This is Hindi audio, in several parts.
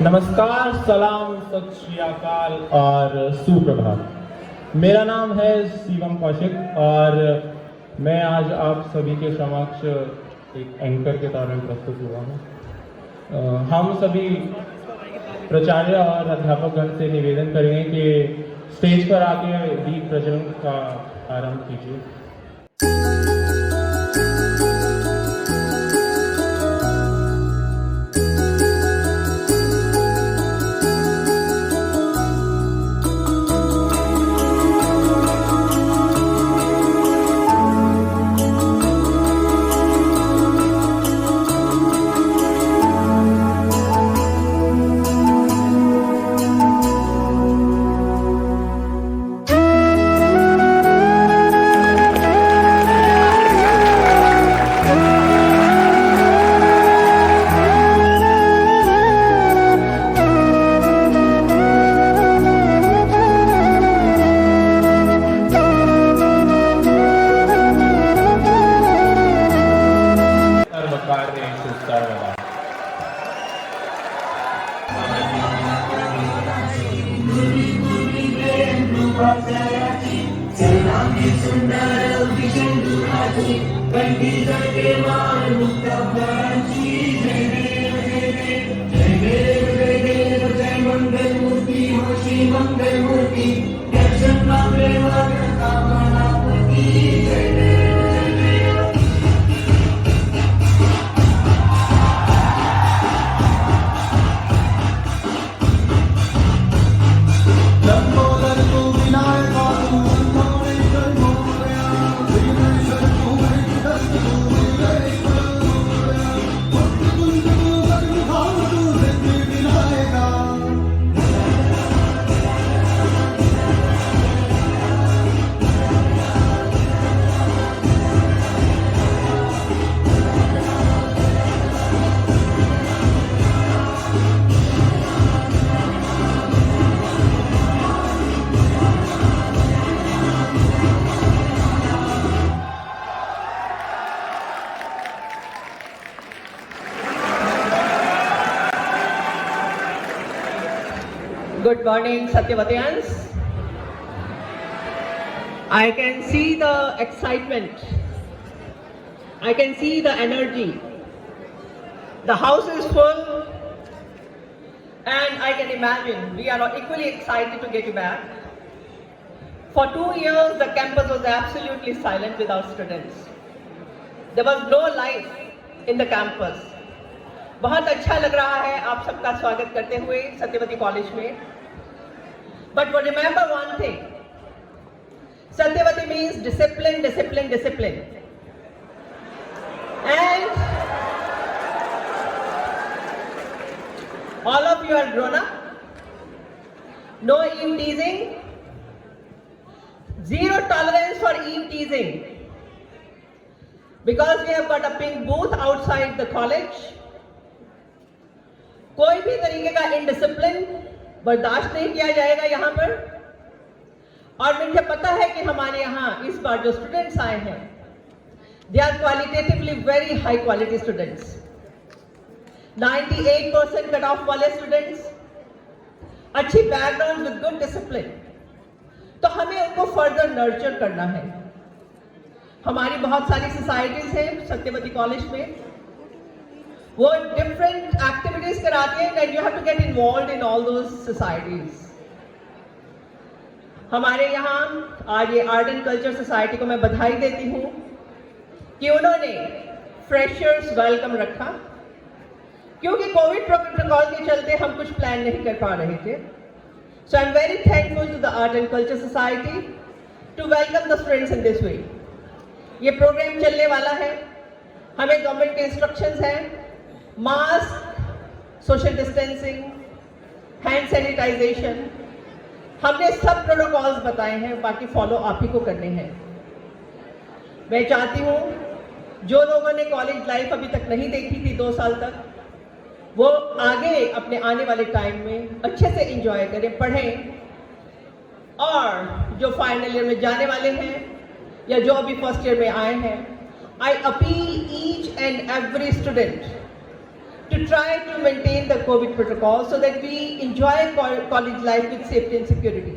नमस्कार, सलाम, सत श्री अकाल और सुप्रभात। मेरा नाम है शिवम कौशिक और मैं आज आप सभी के समक्ष एक एंकर के तौर में प्रस्तुत हुआ हूँ। हम सभी प्राचार्य और अध्यापकगण से निवेदन करेंगे कि स्टेज पर आके दीप प्रज्वलन का आरंभ कीजिए। Good morning, Satyavatians. I can see the excitement. I can see the energy. The house is full, and I can imagine we are equally excited to get you back. For 2 years, the campus was absolutely silent without students. There was no life in the campus. बहुत अच्छा लग रहा है आप सबका स्वागत करते हुए सत्यवती कॉलेज में. But remember one thing. Satyavati means discipline, discipline, discipline. And all of you are grown up. No eve teasing. Zero tolerance for eve teasing. Because we have got a pink booth outside the college. कोई भी तरीके का इनडिसिप्लिन बर्दाश्त नहीं किया जाएगा यहाँ पर. और मुझे पता है कि हमारे यहाँ इस बार जो स्टूडेंट्स आए हैं, they are qualitatively very high quality students. 98% cut off वाले स्टूडेंट्स, अच्छी बैकग्राउंड विद गुड डिसिप्लिन. तो हमें उनको फर्दर नर्चर करना है. हमारी बहुत सारी सोसाइटीज हैं सत्यवती कॉलेज में, वो डिफरेंट एक्टिविटीज कराती हैं and you have to get involve in all those societies. हमारे यहाँ आज ये आर्ट एंड कल्चर सोसाइटी को मैं बधाई देती हूँ कि उन्होंने फ्रेशर्स वेलकम रखा, क्योंकि कोविड प्रोटोकॉल के चलते हम कुछ प्लान नहीं कर पा रहे थे. So I am very thankful to the art and culture society to welcome the students in this way. ये प्रोग्राम चलने वाला है, हमें गवर्नमेंट के इंस्ट्रक्शंस हैं. Mask, social distancing, hand sanitisation, हमने सब प्रोटोकॉल्स बताए हैं, बाकी फॉलो आप ही को करने हैं. मैं चाहती हूँ जो लोगों ने कॉलेज लाइफ अभी तक नहीं देखी थी 2 साल तक, वो आगे अपने आने वाले टाइम में अच्छे से एंजॉय करें, पढ़ें. और जो फाइनल ईयर में जाने वाले हैं या जो अभी फर्स्ट ईयर में आए हैं, I appeal each and every student to try to maintain the COVID protocol so that we enjoy college life with safety and security.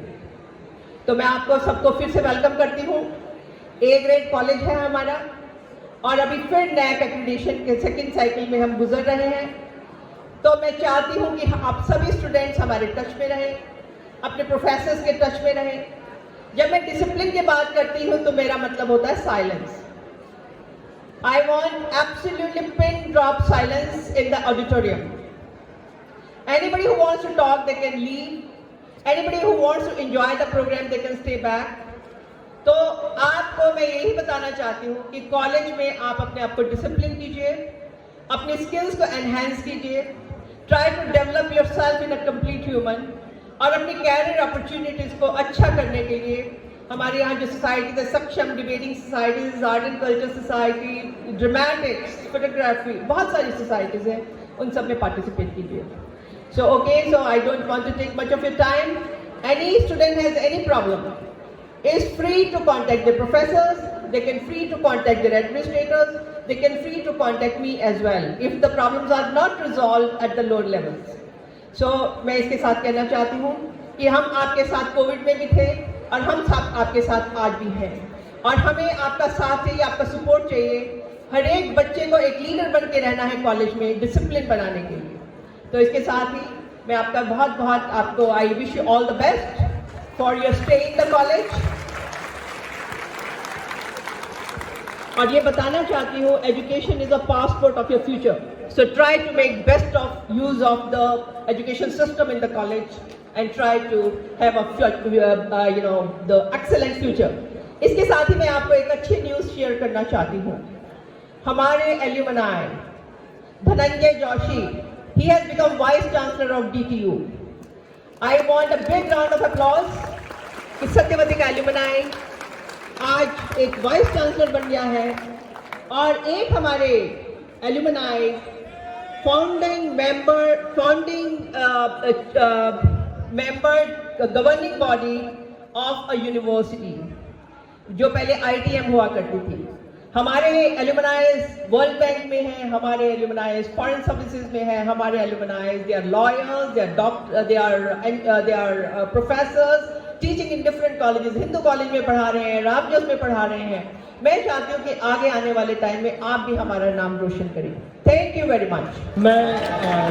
तो मैं आपको सबको फिर से वेलकम करती हूँ। ए ग्रेड कॉलेज है हमारा और अभी फिर नैक एक्रेडिटेशन के सेकेंड साइकिल में हम गुजर रहे हैं। तो मैं चाहती हूँ कि आप सभी स्टूडेंट्स हमारे टच में रहें, अपने प्रोफेसर्स के टच में रहें। जब मैं डिसिप्लिन की बात करती हूँ तो मेरा मतलब होता है silence. I want absolutely pin drop silence in the auditorium. Anybody who wants to talk, they can leave. Anybody who wants to enjoy the program, they can stay back. तो आपको मैं यही बताना चाहती हूँ कि कॉलेज में आप अपने आप को डिसिप्लिन कीजिए, अपनी स्किल्स को एनहेंस कीजिए, try to develop yourself in a complete human, और अपनी कैरियर अपॉर्चुनिटीज को अच्छा करने के लिए हमारे यहाँ जो सोसाइटीज है, Saksham debating societies, art and culture society, dramatics, photography, बहुत सारी सोसाइटीज हैं, उन सब में पार्टिसिपेट कीजिए। So okay, so I don't want to take much of your time. Any student has any problem is free to contact their professors, they can free to contact their administrators, they can free to contact me as well if the problems are not resolved at the lower levels. So मैं इसके साथ कहना चाहती हूँ कि हम आपके साथ कोविड में भी थे और हम साथ आपके साथ आज भी हैं, और हमें आपका साथ चाहिए, आपका सपोर्ट चाहिए। हर एक बच्चे को एक लीडर बन के रहना है कॉलेज में, डिसिप्लिन बनाने के लिए। तो इसके साथ ही मैं आपका बहुत बहुत आपको I wish you all the best for your stay in the college. और ये बताना चाहती हूँ, education is a passport of your future, so try to make best of use of the education system in the college and try to have the excellent future. इसके साथ ही मैं आपको एक अच्छी न्यूज़ शेयर करना चाहती हूँ। हमारे alumni Dhananjay Joshi, he has become vice chancellor of DTU. I want a big round of applause कि सत्यवती का एल्यूमनाई आज एक वाइस चांसलर बन गया है, और एक हमारे alumni founding member governing body of a university, जो पहले ITM हुआ करती थी। हमारे एल्यूमनाइज वर्ल्ड बैंक में हैं, हमारे एल्यूमनाइज फॉरेन सर्विसेज में हैं, हमारे alumnis they are lawyers, they are doctor, they are professors teaching in different colleges. Hindu college में पढ़ा रहे हैं, रामजोस में पढ़ा रहे हैं। मैं चाहती हूँ कि आगे आने वाले टाइम में आप भी हमारा नाम रोशन करें। Thank you very much. मैं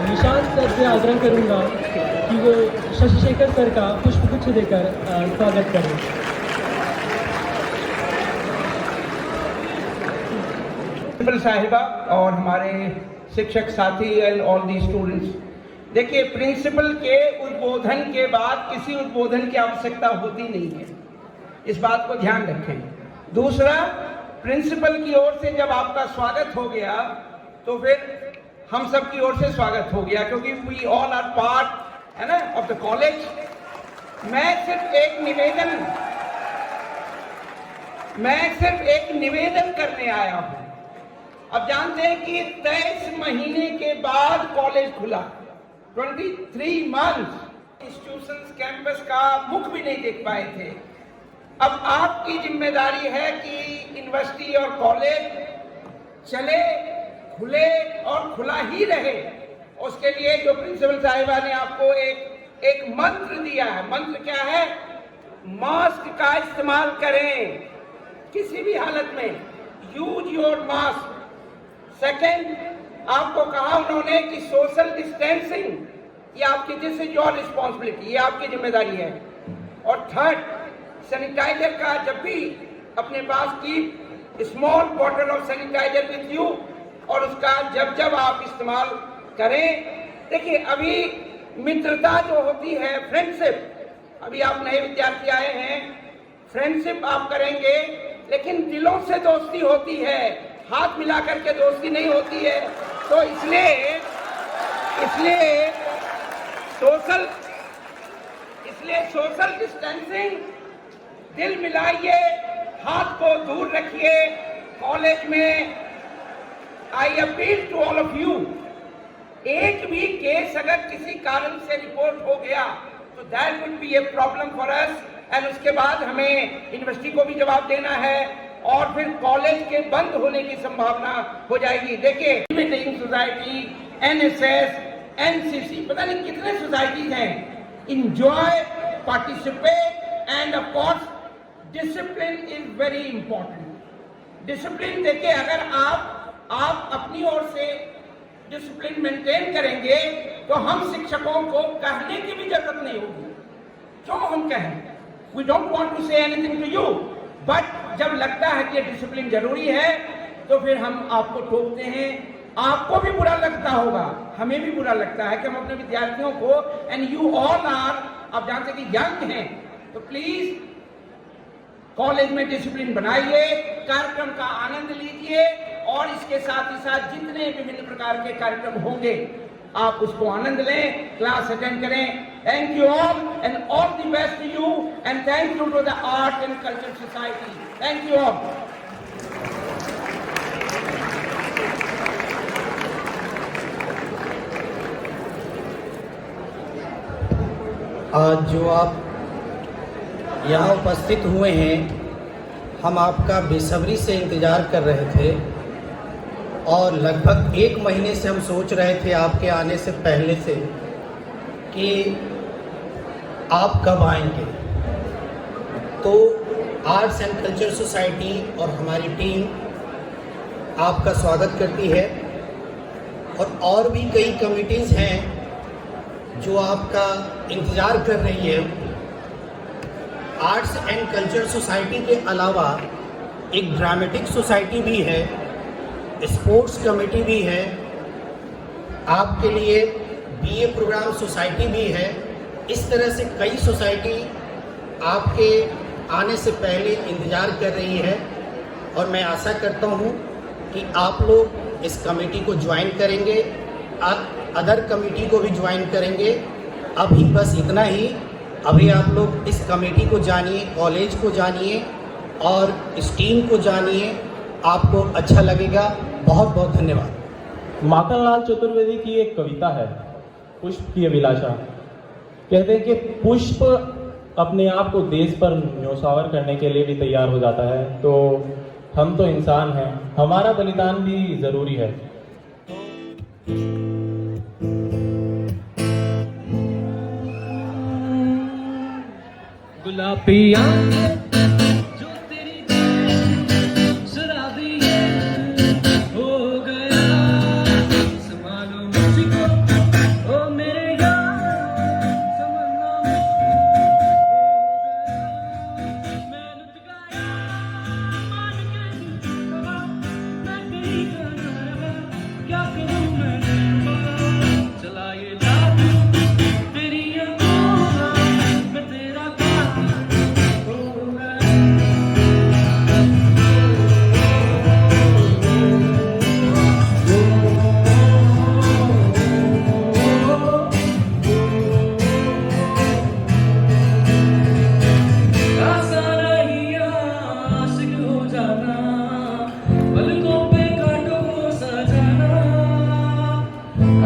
निशांत सर से आग्रह करूंगा कि वो शशि शेखर सर का पुष्पगुच्छ देकर स्वागत करें। प्रिंसिपल साहिबा और हमारे शिक्षक साथी एंड ऑल दी स्टूडेंट्स, देखिए प्रिंसिपल के उद्बोधन के बाद किसी उद्बोधन की आवश्यकता होती नहीं है, इस बात को ध्यान रखें। दूसरा, प्रिंसिपल की ओर से जब आपका स्वागत हो गया तो फिर हम सब की ओर से स्वागत हो गया, क्योंकि वी ऑल आर पार्ट है ना ऑफ द कॉलेज। मैं सिर्फ एक निवेदन करने आया हूं। अब जानते हैं कि 23 महीने के बाद कॉलेज खुला, 23 मंथ्स इंस्टीट्यूशंस कैंपस का मुख भी नहीं देख पाए थे। अब आपकी जिम्मेदारी है कि यूनिवर्सिटी और कॉलेज चले, खुले और खुला ही रहे। उसके लिए जो प्रिंसिपल साहिबा ने आपको एक मंत्र दिया है। मंत्र क्या है? मास्क का इस्तेमाल करें किसी भी हालत में, यूज योर मास्क। सेकेंड, आपको कहा उन्होंने कि सोशल डिस्टेंसिंग, ये आपकी, दिस इज योर रिस्पॉन्सिबिलिटी, ये आपकी जिम्मेदारी है। और थर्ड, सैनिटाइजर का जब भी अपने पास की small bottle of sanitiser with you, और उसका जब आप इस्तेमाल करें। देखिए अभी मित्रता जो होती है, फ्रेंडशिप, अभी आप नए विद्यार्थी आए हैं, फ्रेंडशिप आप करेंगे, लेकिन दिलों से दोस्ती होती है, हाथ मिला करके दोस्ती नहीं होती है। तो इसलिए सोशल डिस्टेंसिंग, दिल मिलाइए, हाथ को दूर रखिए। कॉलेज में I appeal to all of you, एक भी केस अगर किसी कारण से रिपोर्ट हो गया तो that would be a problem for us, and उसके बाद हमें यूनिवर्सिटी को भी जवाब देना है, और फिर कॉलेज के बंद होने की संभावना हो जाएगी। देखिए सोसाइटी NSS, NCC, पता नहीं कितने सोसाइटीज हैं. Enjoy, participate, and of course, discipline is very important. Discipline देखिए, अगर आप अपनी ओर से डिसिप्लिन मेंटेन करेंगे तो हम शिक्षकों को कहने की भी जरूरत नहीं होगी. क्यों हम कहें? We don't want to say anything to you, but जब लगता है कि डिसिप्लिन जरूरी है तो फिर हम आपको टोकते हैं. आपको भी बुरा लगता होगा, हमें भी बुरा लगता है कि हम अपने विद्यार्थियों को, एंड यू ऑल आर, आप जानते हैं कि यंग हैं, तो प्लीज कॉलेज में डिसिप्लिन बनाइए, कार्यक्रम का आनंद लीजिए और इसके साथ ही साथ जितने विभिन्न प्रकार के कार्यक्रम होंगे आप उसको आनंद लें, क्लास अटेंड करें. Thank you all and all the best to you and thank you to the art and culture society. Thank you all. आज जो आप यहाँ उपस्थित हुए हैं, हम आपका बेसब्री से इंतज़ार कर रहे थे और लगभग 1 महीने से हम सोच रहे थे आपके आने से पहले से कि आप कब आएंगे. तो आर्ट्स एंड कल्चर सोसाइटी और हमारी टीम आपका स्वागत करती है और भी कई कमिटीज़ हैं जो आपका इंतज़ार कर रही है. आर्ट्स एंड कल्चर सोसाइटी के अलावा एक ड्रामेटिक सोसाइटी भी है, स्पोर्ट्स कमेटी भी है, आपके लिए बीए प्रोग्राम सोसाइटी भी है. इस तरह से कई सोसाइटी आपके आने से पहले इंतज़ार कर रही है और मैं आशा करता हूँ कि आप लोग इस कमेटी को ज्वाइन करेंगे, अदर कमेटी को भी ज्वाइन करेंगे. अभी बस इतना ही. अभी आप लोग इस कमेटी को जानिए, कॉलेज को जानिए और इस टीम को जानिए, आपको अच्छा लगेगा. बहुत बहुत धन्यवाद. माखनलाल चतुर्वेदी की एक कविता है, पुष्प की अभिलाषा. कहते हैं कि पुष्प अपने आप को देश पर न्योछावर करने के लिए भी तैयार हो जाता है, तो हम तो इंसान हैं, हमारा बलिदान भी ज़रूरी है. गुलाबी जो तेरी शराबी हो गया, संभालो मुझको ओ मेरे यार, समझना मैं लुट गया, मान के कहा मैं तेरी करना, क्या करूं मैं चला ये जादू तेरी आंखों में तेरा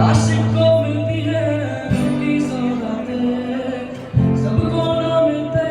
आशिक को मिलती है उनकी सौगातें, सबको ना मिलते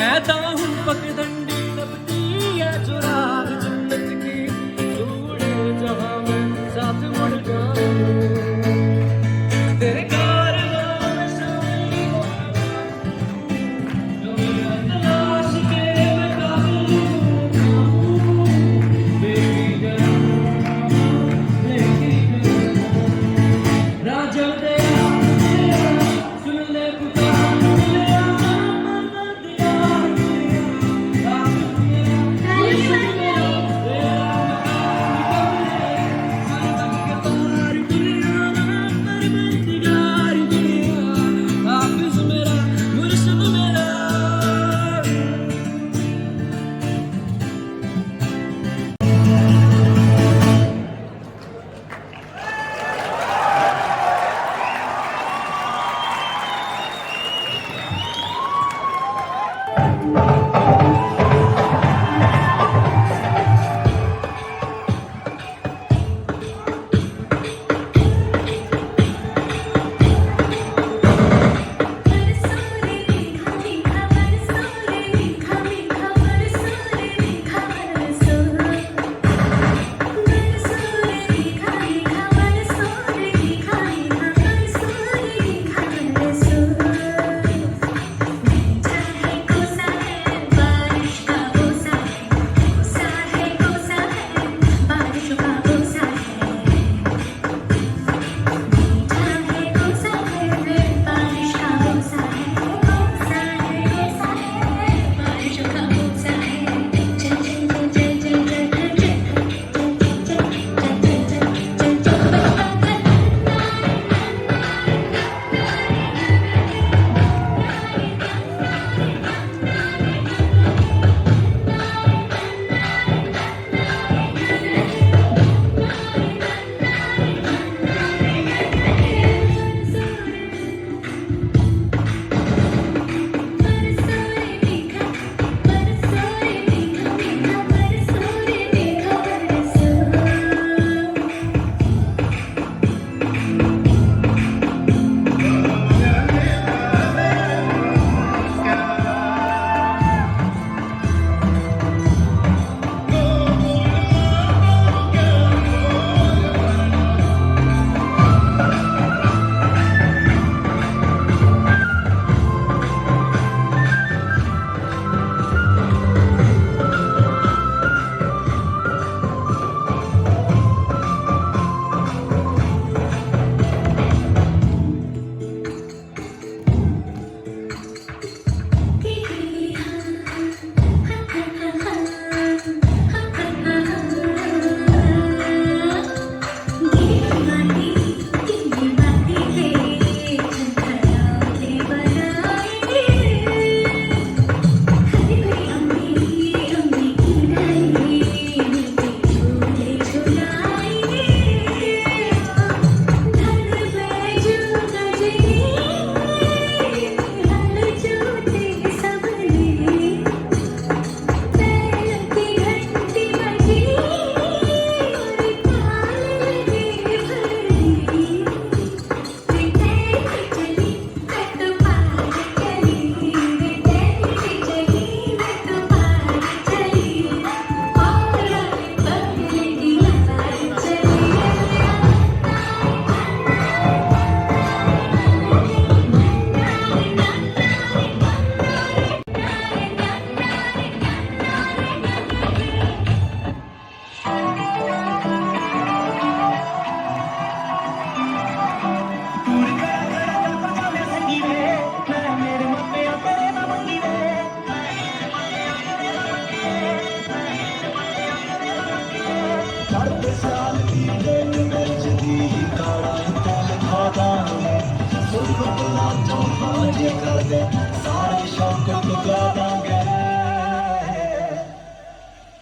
मैं तो हूँ पगडंडी नबती है चुराग जन्नत की, उड़े जहाँ मैं साथ मुड़ जाऊँ तेरे कारवां में शामिल हो, जो मेरा तलाश के मैं काबिल हूँ. देखी गया राजा तेरा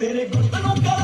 तेरे घुटनों का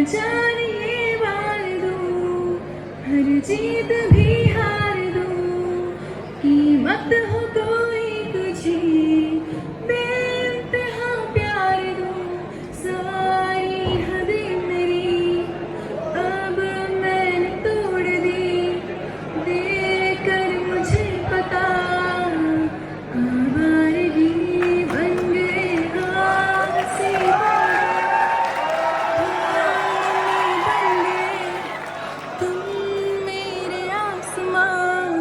जान ये वार दूं, हर जीत भी हार दूं, कीमत हो कोई तुझे बेइंतहा प्यार दूं, सारी हदें मेरी अब मैंने तोड़ दी, देकर मुझे पता आवारगी बन गए हाथ से तुम मेरे आसमान,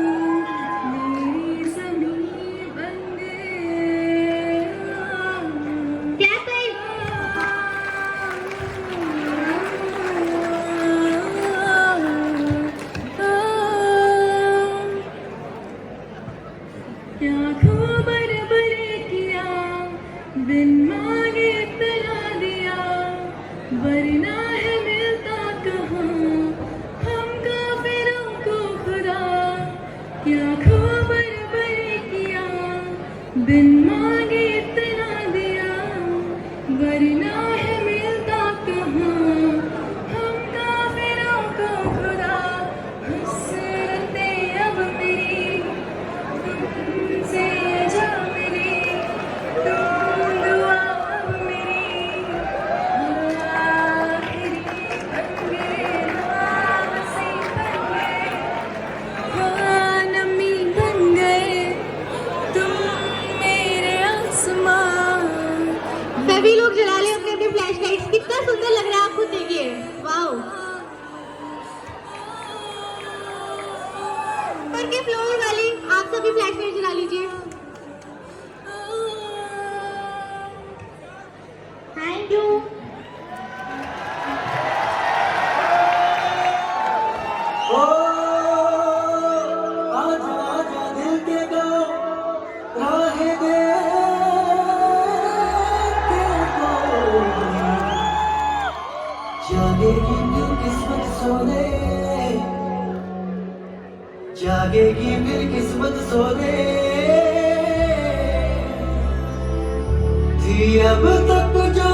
मेरी ज़मीं बन गए। क्या खूब बरबरे किया, बिन मांगे इतना दिया, वरना है मिलता कहाँ हम काफिरों को खुदा। क्या खूब बरबरे किया, बिन मांगे इतना दिया, वरना है मिलता कहाँ हम काफिरों को खुदा। हसरतें अब मेरी तुमसे जा मिली, तुम दुआ अब मेरी आखिरी बन गए, हंसी बन गए, नमी बन गए, तुम मेरे आसमान। सभी लोग जला ले अपने अपने फ्लैश लाइट्स। कितना सुंदर लग रहा है, आप खुद देखिए। वाओ। पर के फ्लोर वाली आप सभी फ्लैश लाइट जला लीजिए। Thank you. ओ आजा आजा दिल के गाँव, राहें जागेगी फिर किस्मत सोने, जागेगी फिर किस्मत सोने, थी अब तक जो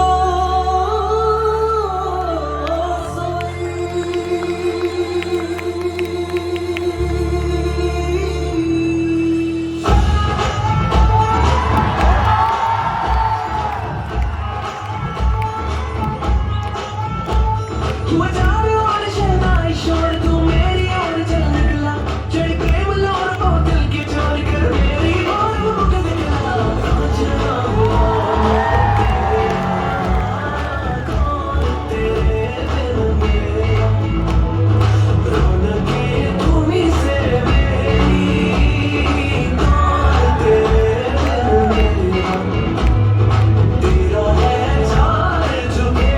हुआ जाने और शहनाई शोर तू मेरी ओर चल निकला, चढ़ के बुलोर को दिल के छोड़ कर मेरी ओर मुख दिखला। सोचना हुआ तेरे दिल में रौनकें तुम्हीं से मेरी, दौर तेरे दिल में तेरा है चार झुके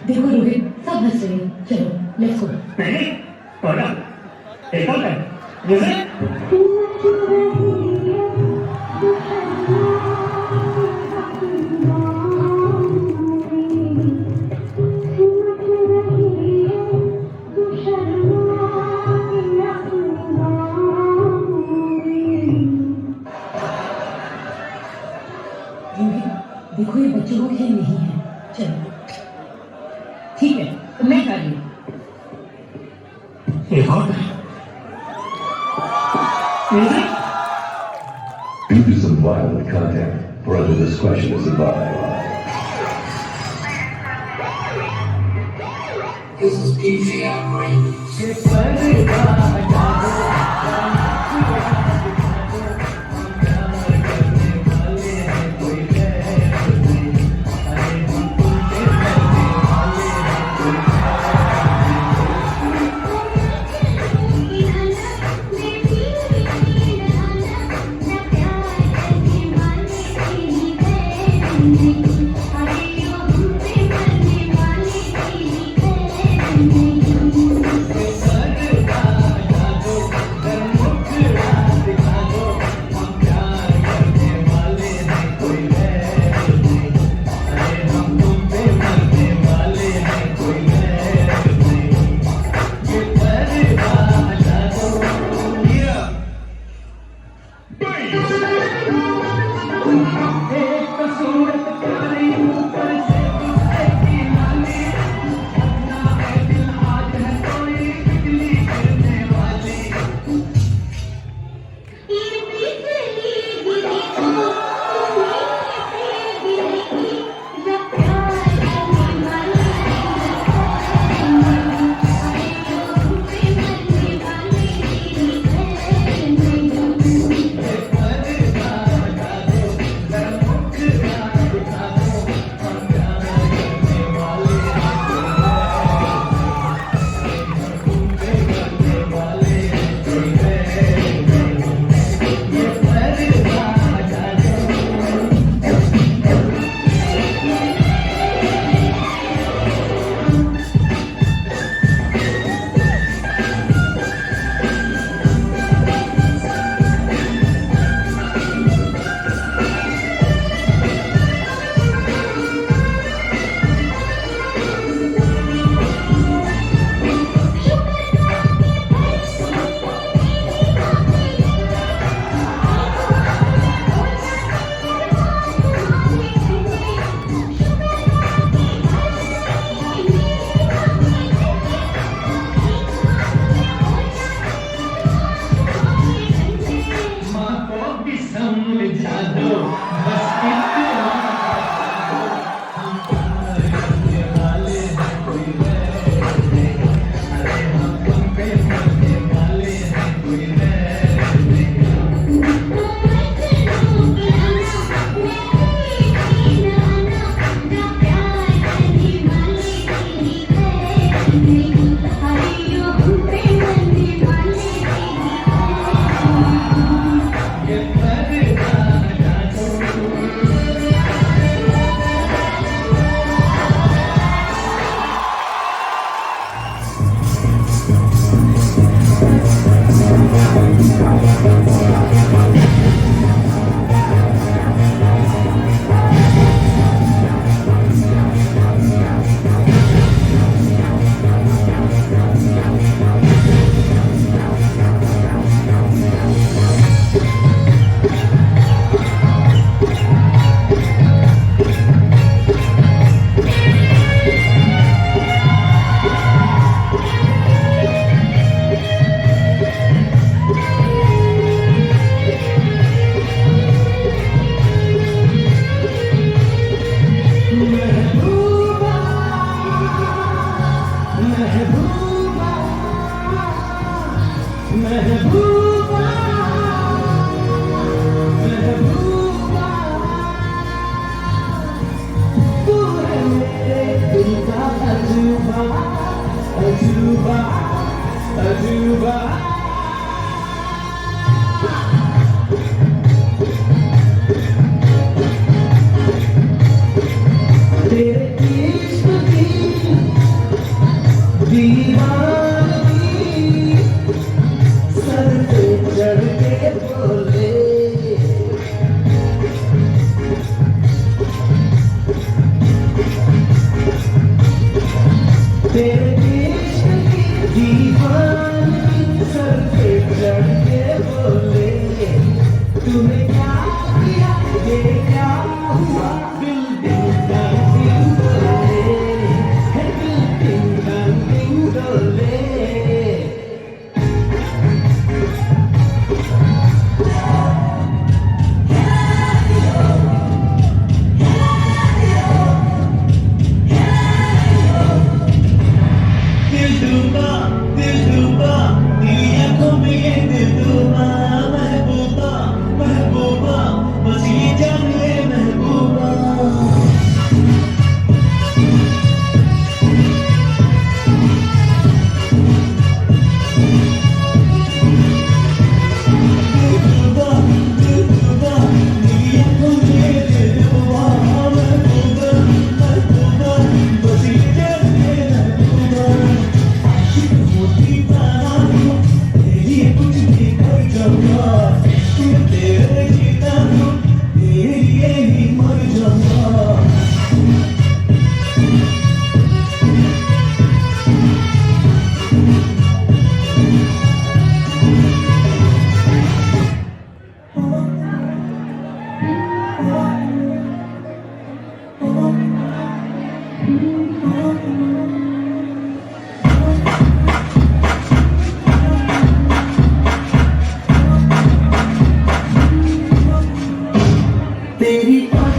देखो रोहित, सब हंस रहे हैं। चलो लेट्स गो। नहीं पढ़ा एक और है म्यूजिक। रोहित देखो, ये बच्चों का खेल नहीं है। चलो ठीक है, तो मैं कर रही हूँ। एक और music. Due to some violent content, parental discretion is advised. This is PG तेरे इश्क की दीवानगी सर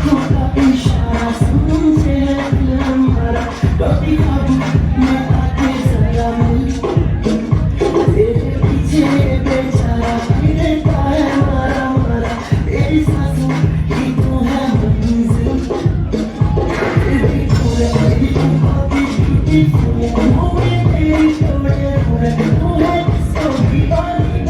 आंखों का इशारा समझे दिल हमारा कभी कभी मैं आके जरा मिल तेरे पीछे बेचारा फिरता है मारा मारा तेरी सांसों की तो है मंजिल तेरी पूरे तेरी बातें beautiful मोहे तेरी तोड़े पूरे तू है जिसको दीवानी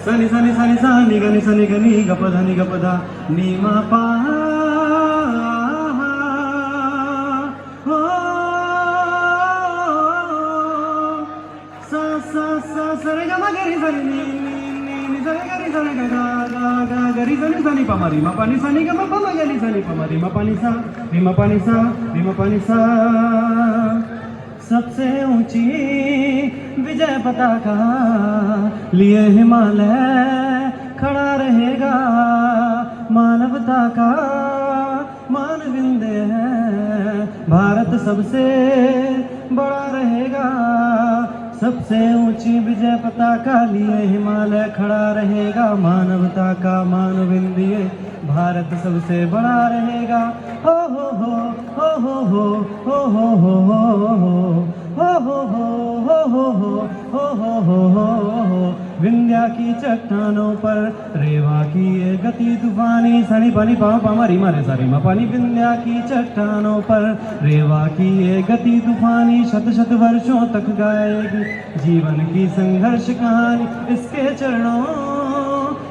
सनी सनी सनी सा निगनी सनी गनी गपधा नि गपधा नीमा पा हो सा सा सा सरे गा मा गरी सनी नी नी नी सरे गरी सनी गा गा गा गा गरी सनी सनी पा मा री मा पा नि सनी गा मा पा मा गरी सनी पा मा री मा पा नि सा री मा पा नि सा री मा पा नि सा सबसे ऊंची विजय पताका लिए हिमालय खड़ा रहेगा मानवता का मानविंदे है भारत सबसे बड़ा रहेगा सबसे ऊंची विजय पताका लिए हिमालय खड़ा रहेगा मानवता का मानविंदे भारत सबसे बड़ा रहेगा हो हो हो हो हो हो हो हो हो हो हो हो हो हो हो विंध्या की चट्टानों पर रेवा की ये गति तूफानी सनी पानी पा पा री मारे सारी मा पानी विंध्या की चट्टानों पर रेवा की ये गति तूफानी शत शत वर्षों तक गाएगी जीवन की संघर्ष कहानी इसके चरणों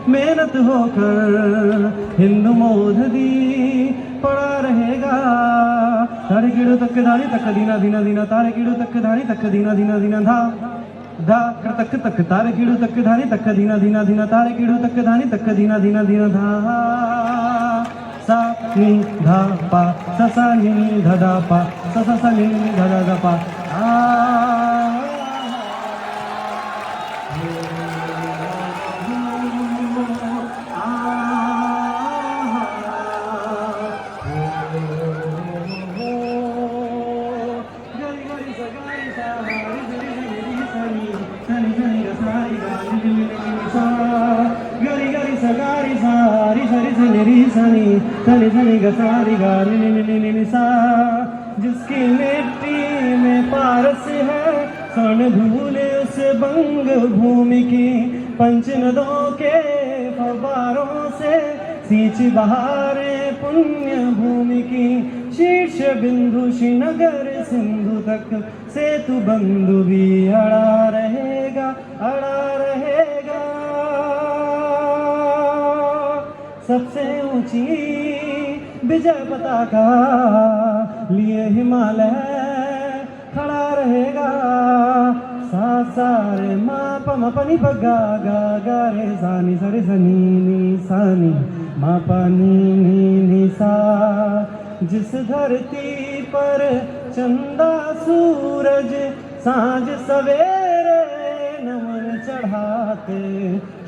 मेहनत होकर हिंदू मोधदी पड़ा रहेगा तारे कीड़ो तक धानी तक दीना दीना दीना तारे कीड़ो तक धानी तक दीना दीना दीना धा धा तक तक तारे कीड़ो तक धानी तक दीना दीना दीना तारे कीड़ो तक धानी तक दीना दीना दीना धा सा नी धा पा सा सा नी धा धा पा सा सा सा नी धा धा धा पा गरी गरी सगारी सारी सरी सरी सनी सनी सनी ग सारी गा नि नि नि नि नि सा। जिसकी मिट्टी में पारस है स्वर्ण धूल उस बंग भूमि की। पंच नदों के फव्वारों से सींच बहारे पुण्य भूमि की। शीर्ष बिंदु श्रीनगर सिंधु तक सेतु बंधु भी अड़ा रहेगा अड़ा रहेगा। सबसे ऊंची विजय पताका लिए हिमालय खड़ा रहेगा। सा सा रे मा प म प नि प गा गा गा रे सा नि सा रे सा नी नी सा नी मा प नी नी नी सा। जिस धरती पर चंदा सूरज सांझ सवेरे नमन चढ़ाते।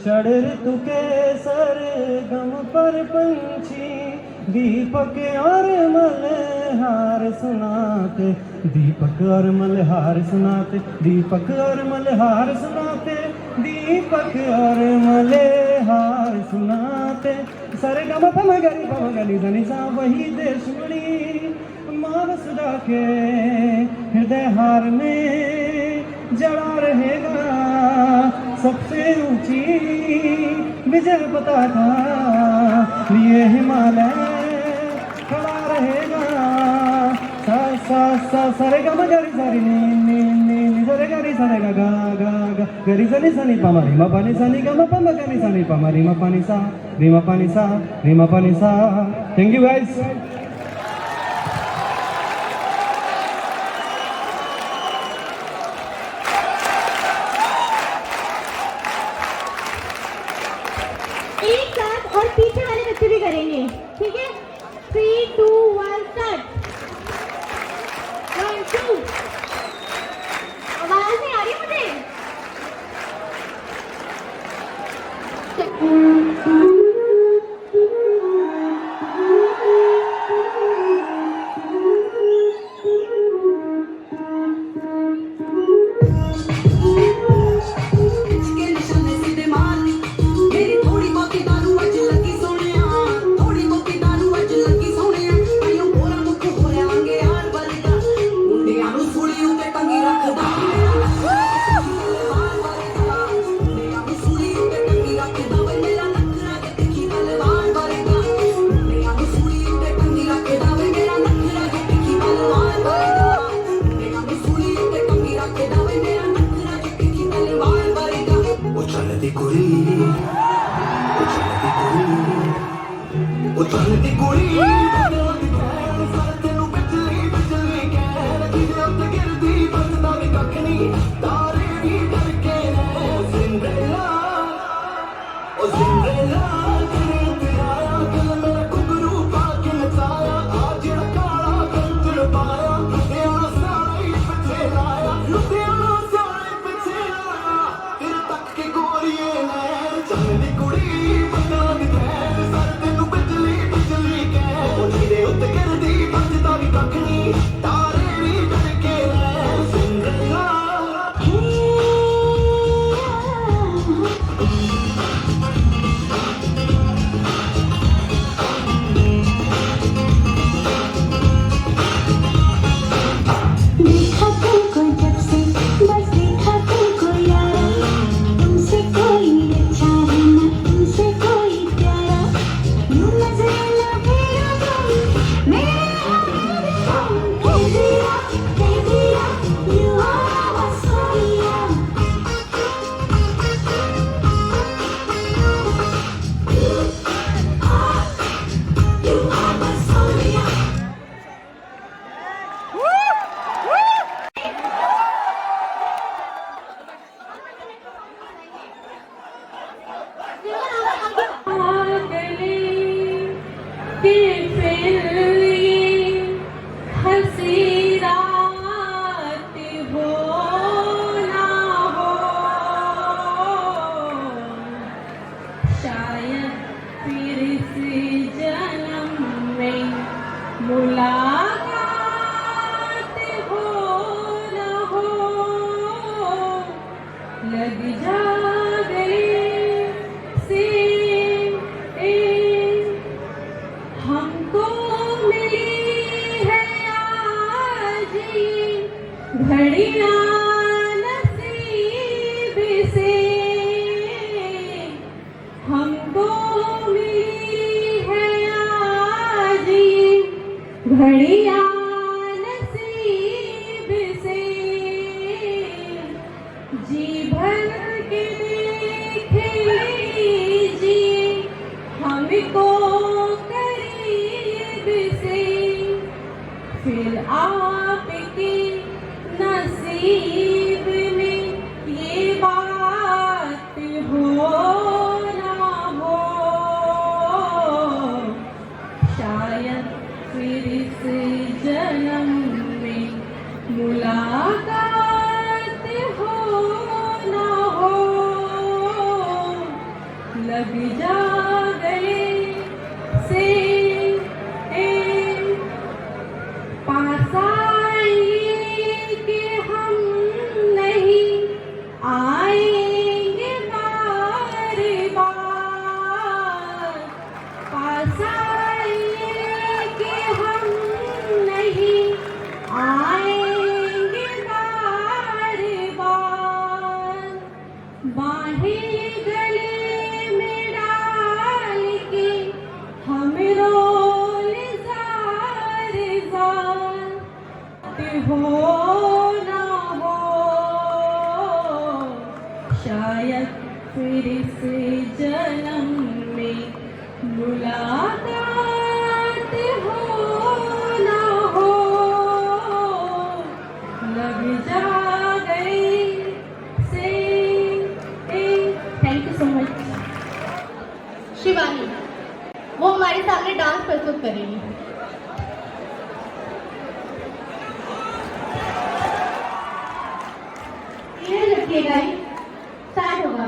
षड ऋतु के सरगम पर पंछी दीपक और मल्हार सुनाते। दीपक और मल्हार सुनाते। दीपक और मल्हार सुनाते। दीपक और मल्हार सुनाते। सरे गम पम गरी धनी सा वही देशमणि माँ वसुधा के हृदय हार में जड़ा रहेगा। सबसे ऊंची विजय पताका लिए हिमालय खड़ा रहेगा। सा सा सा सरे गम गरी सरी नी नी नी नी सरे गरी सरे गा गा गा गा गरी सनी सनी पम री म पानी सनी गम पम गरी सनी पम री म पानी सा री म पानी सा री म पानी सा। Thank you guys. एक साथ और पीछे वाले बच्चे भी करेंगे, ठीक है? 3, 2, 1 स्टार्ट। 1 2। आवाज नहीं आ रही मुझे। मेरे हमको मिली है आज ये घड़ियां नसीब से, हमको मिली है आज ये घड़ियां नसीब से। जी भर के देख लीजिए हमको करीब से, फिर आपके नसीब में ये बात हो ना हो, शायद फिर इस जन्म में मुलाकात हो ना हो। लग जा गले से पास आइए कि हम नहीं आएंगे बार बार, पास आइए कि हम नहीं आएंगे बार बार। बाहें गले में डाल के हम रोल जार जार, हो ना हो, शायद फिर इस जन्म में मुलाकात हो ना हो। लग जा गए से। Thank you so much. Shivani, वो हमारे सामने डांस प्रस्तुत करेंगी। ये रखिएगा, स्टार्ट होगा।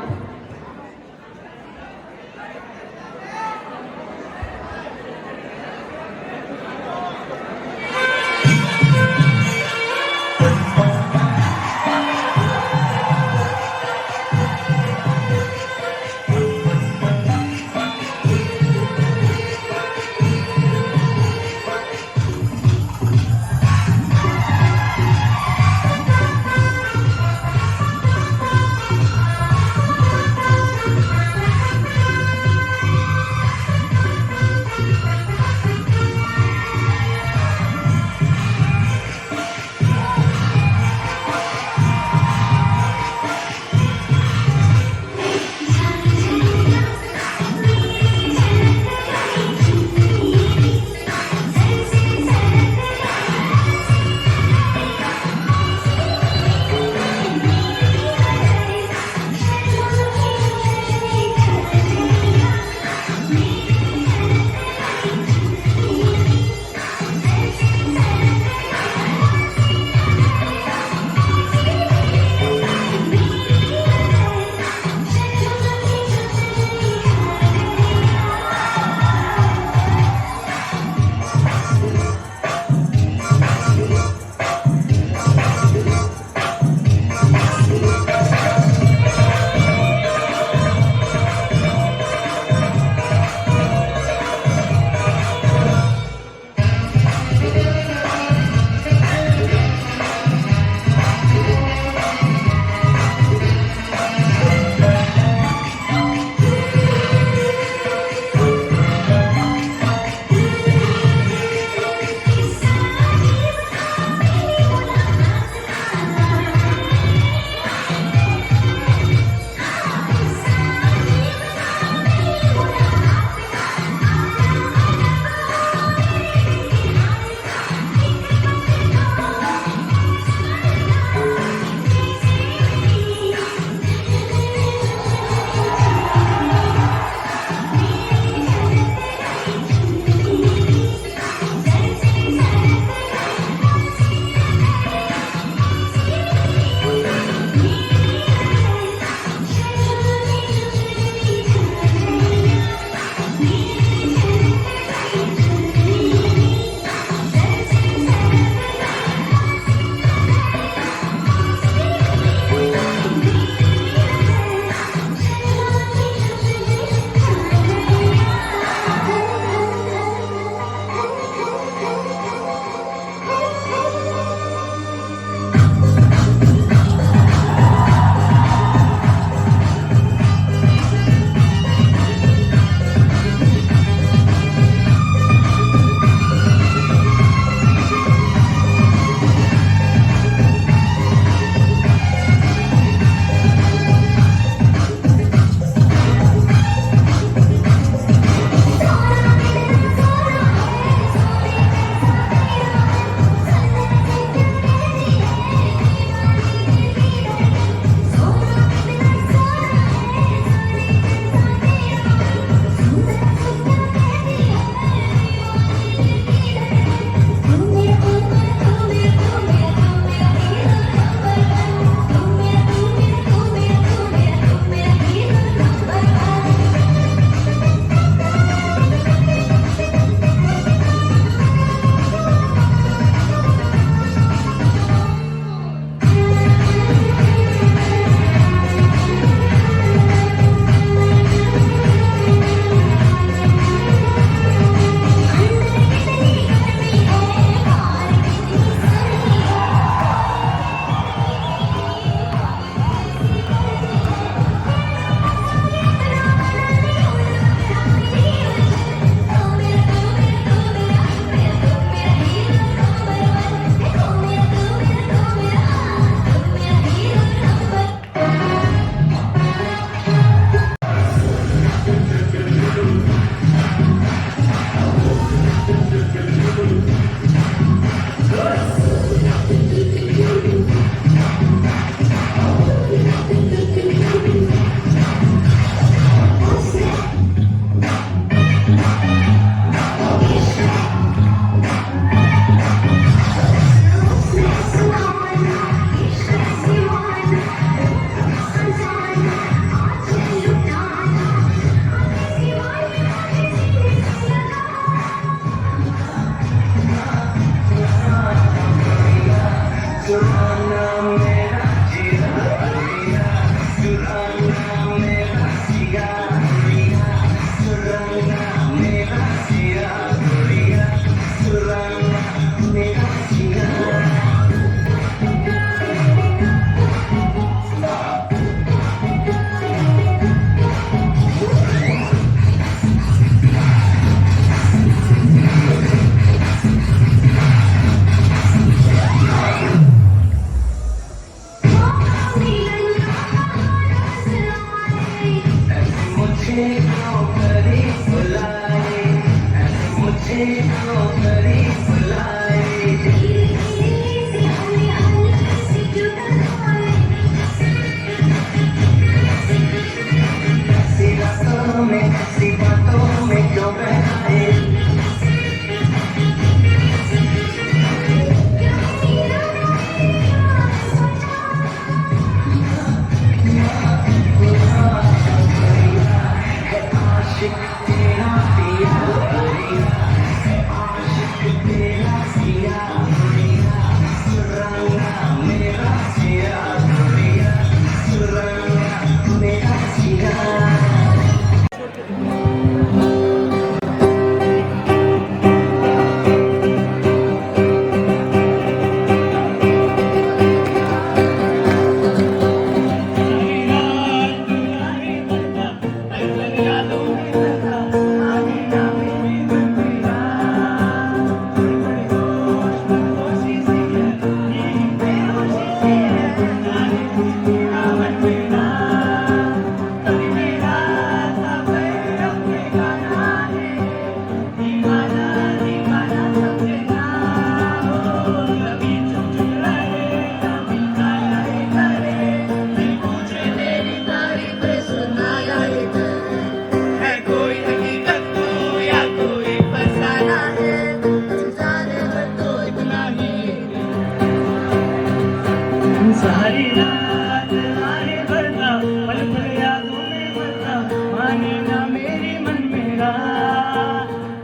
सारी रात आए भरता पल पल यादों में भरता माने ना मेरी मन मेरा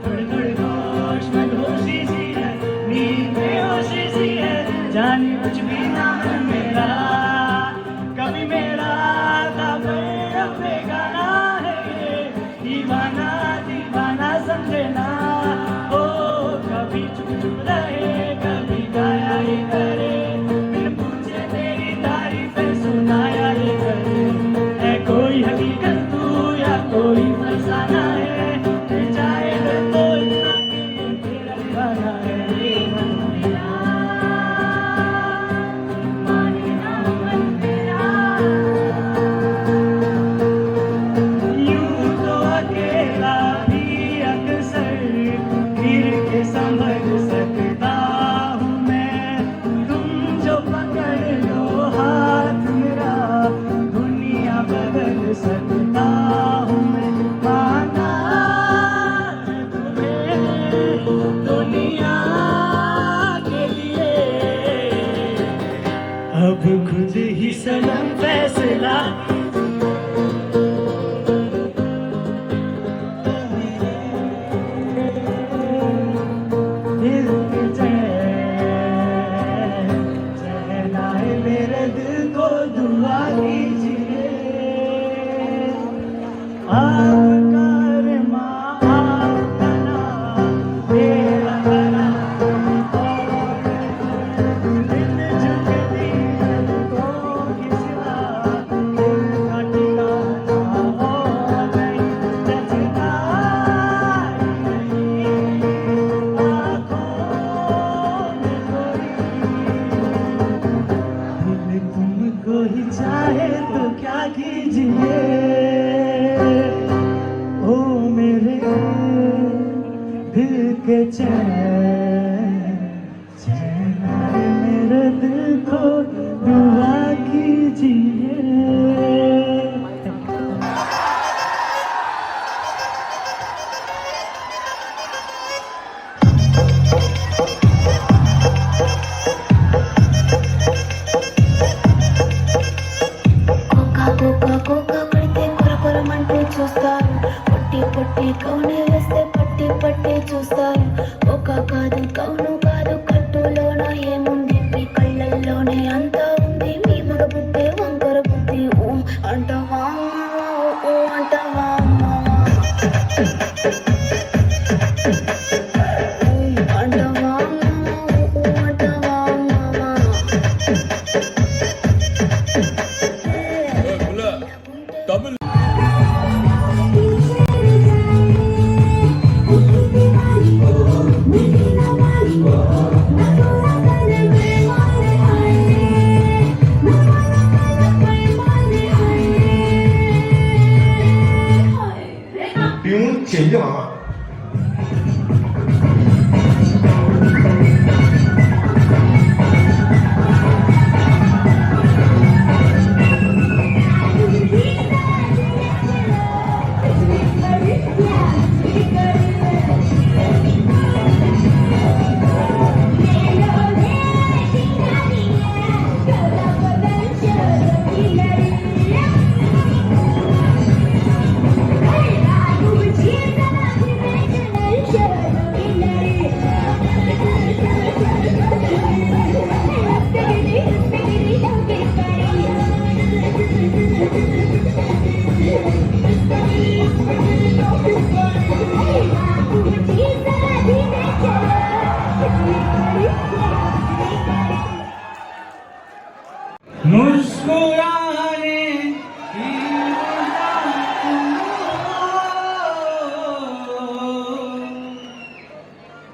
थोड़ी थोड़ी होश में होशी सी है नींद में होशी सी है जाने कुछ भी ना मन मेरा कभी मेरा था पर अब बेगाना है ये दीवाना दीवाना समझे ना ओ कभी चुप चुप रहे कभी गाया ही करे सुनाया ये करे है कोई हकीकत तू या कोई फसाना है जाए तो इतना कि तेरा दीवाना है मन मेरा माने ना मन मेरा यूं तो अकेला भी अक्सर गिर के संभल सकता हूँ मैं तुम जो पकड़ लो हाथ बदल सकता हूँ मैं माना तुम्हें दुनिया के लिए अब खुद ही सनम फैसला दिल के चैन आए मेरे दिल को दुआ कीजिए आपका अरमां आपका नाम मेरा भला दिल झुकती है तो किसका दिल का ठिकाना हो नहीं जचना नहीं आँखों में कोई दिल तुमको ही चाहे तो क्या कीजिए ओ मेरे दिल के चैन चैन आए मेरे दिल को दुआ कीजिए కోకా పడితే కొరకొరమంటూ చూస్తారు పొట్టి పొట్టి కౌనే వేస్తే పట్టి పట్టి చూస్తారు ఒక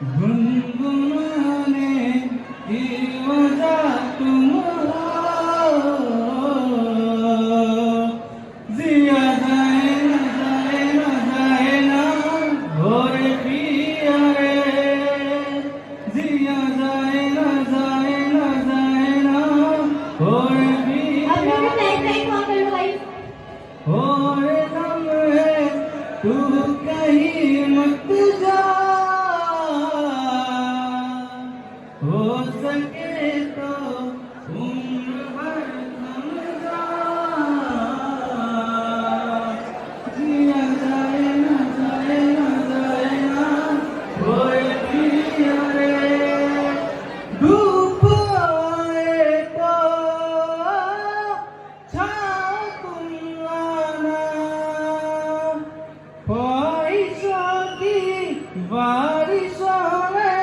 गुनगुनाने की वजह तुम हो, जिया जाए ना और पिया रे, जिया जाए ना और पिया अब लोग फ्लैश लाइट ऑन कर लो भाई। और दम है तू कहीं मत जा, हो सके तो उम्र भर थम जा, जिया जाए ना और पिया रे, डूब आए तो छाँव तुम लाना, ख्वाहिशों की बारिशों में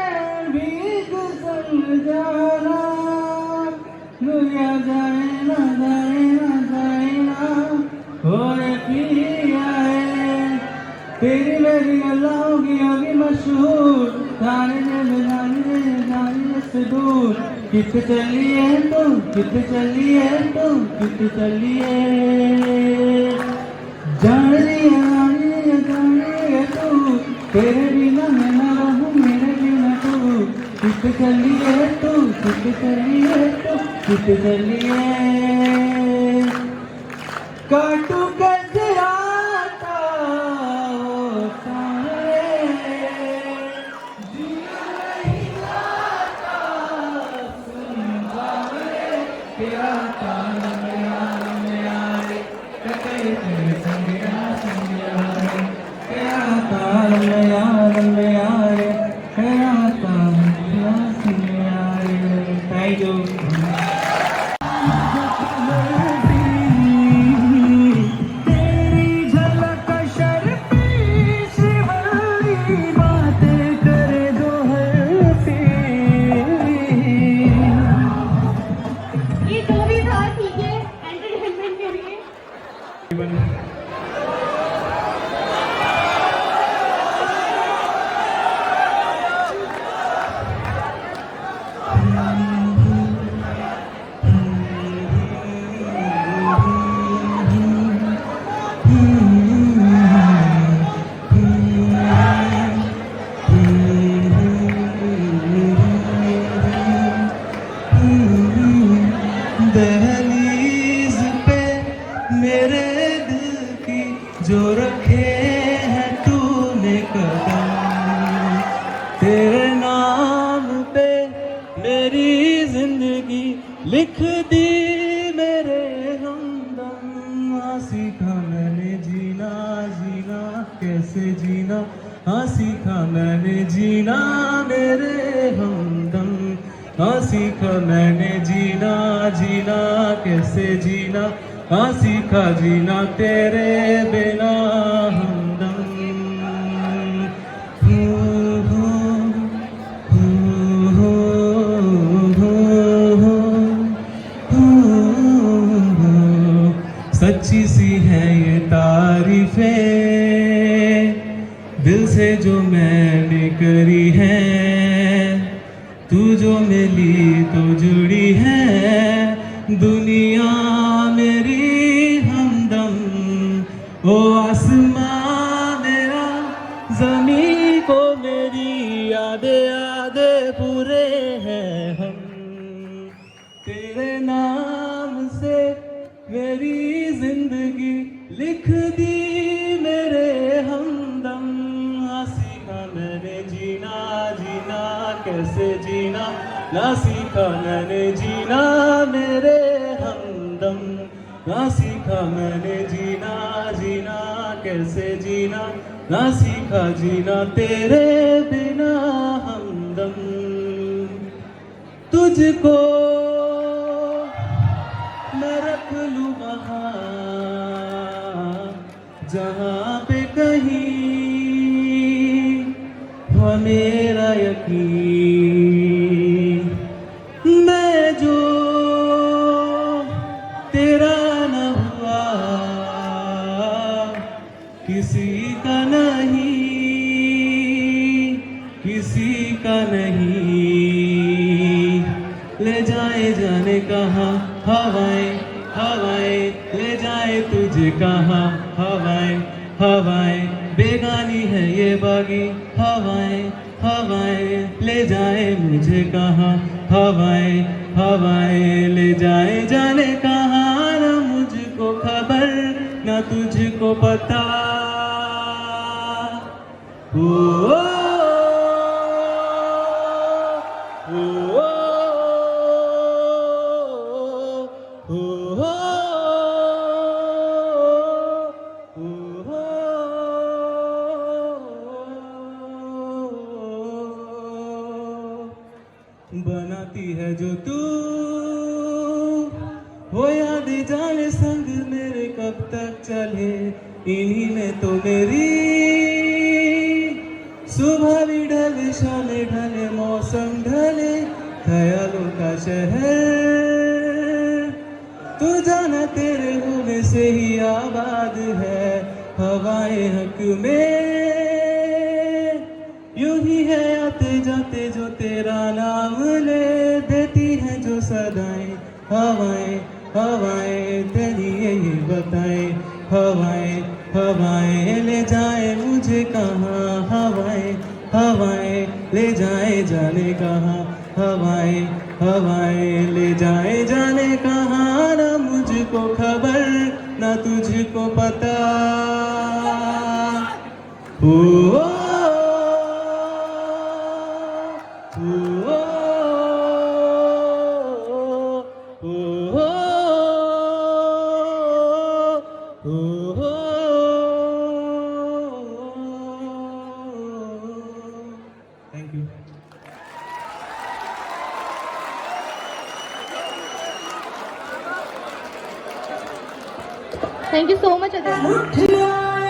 भीग समझाना, दुनिया जाए ना और पिया है, तेरी मेरी गल्लां होगी मशहूर, जाने से दूर, कित चलिए तू जान लिया तू, तेरे बिना मैं न रहूं मेरे बिना तू, कित चलिए काटू गजराता वो सारे, जिया नहीं जाता सुन सारे, तेरा तान में आए कटे संगिया रे, तेरा तान में आए तेरा तान संगिया रे। Thank you. तेरी झलक शर्फी शिवरी बातें करे जो हल्फी, ये जो भी था ठीक है एंटरटेनमेंट के लिए। दहलीज पे मेरे दिल की जो रखे हैं तूने कदम, तेरे नाम पे मेरी जिंदगी लिख दी मेरे हमदम, सीखा मैंने जीना कैसे जीना, सीखा मैंने जीना मेरे हमदम, सीखा मैंने जीना कैसे जीना, सीखा जीना तेरे बिना हमदम। सच्ची सी है ये तारीफें दिल से जो मैंने करी है, तू जो मिली तो जुड़ी है दुनिया मेरी हमदम, ओ आसमां मेरा जमी को मेरी यादे पूरे हैं हम, तेरे नाम से मेरी जिंदगी लिख दी मेरे हमदम, सीखा मैंने जीना कैसे जीना, ना सीखा मैंने जीना मेरे हमदम, ना सीखा मैंने जीना कैसे जीना, ना सीखा जीना तेरे बिना हमदम। तुझको मैं रख लूं वहाँ जहाँ पे कहीं हो मेरा यकीन, मैं जो तेरा न हुआ किसी का नहीं, किसी किसी का नहीं, ले जाए जाने कहाँ हवाएं हवाएं, ले जाए तुझे कहाँ हवाएं हवाएं, बेगानी है ये बागी हवाएं हवाएं, ले जाए मुझे कहाँ हवाएं हवाएं, ले जाए जाने कहाँ, ना मुझको खबर ना तुझको पता। ओ बनाती है जो तू वो याद जाने संग मेरे कब तक चले, इन्हीं में तो मेरी सुबह भी ढले शाम ढले मौसम ढले, ख्यालों का शहर तू जाना तेरे होने से ही आबाद है, हवाएं हक में यूं ही है आते जाते जो तेरा नाम ले, देती है जो सदाएं हवाएं हवाएं, तेरी यही बताएं हवाएं हवाएं, ले जाए मुझे कहाँ हवाएं हवाएं, ले जाए जाने कहाँ हवाएं हवाएं, ले जाए जाने कहाँ, ना मुझको खबर ना तुझको पता। ओ Thank you. Thank you so much, Aditya.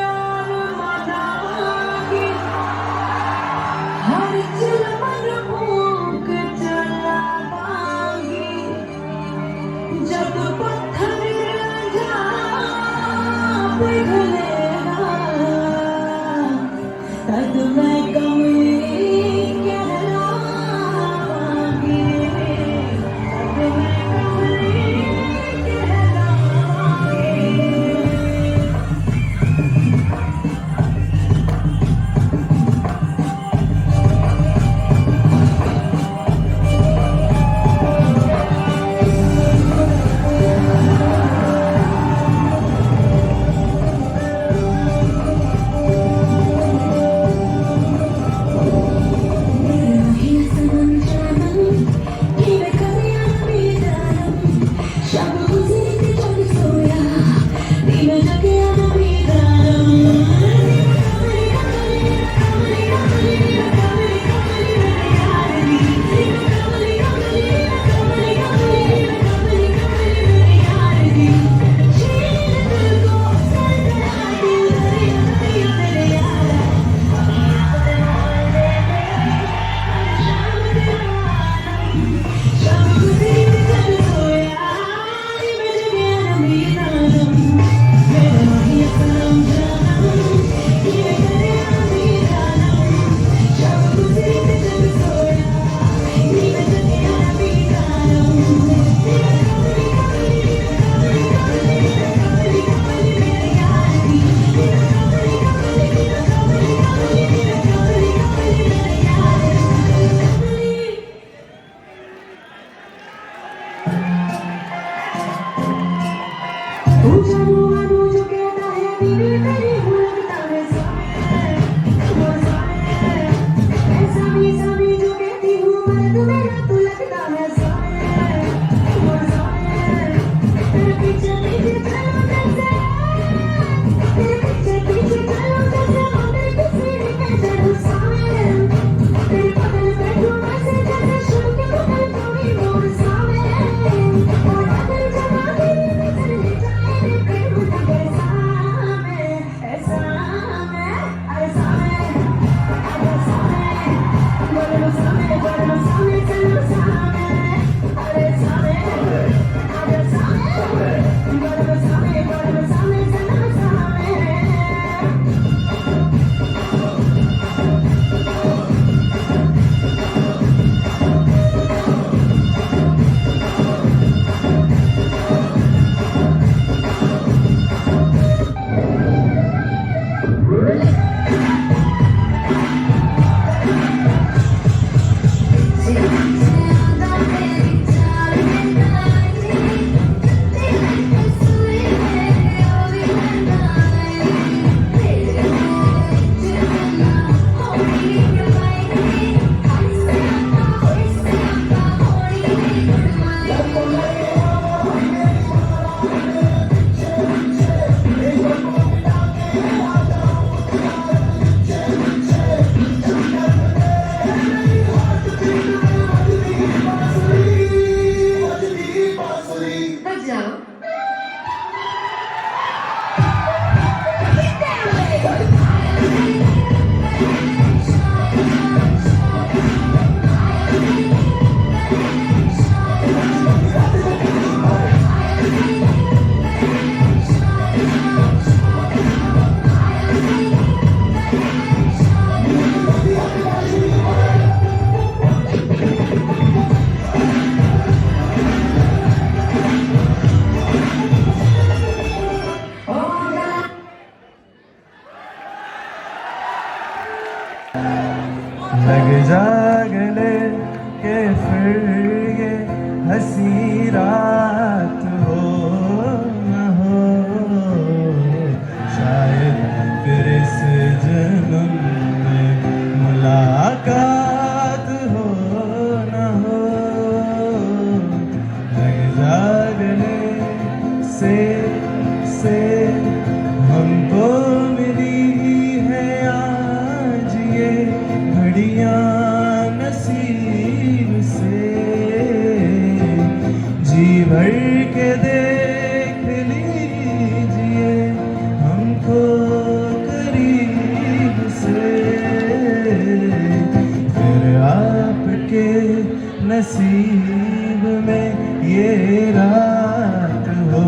नसीब में ये रात हो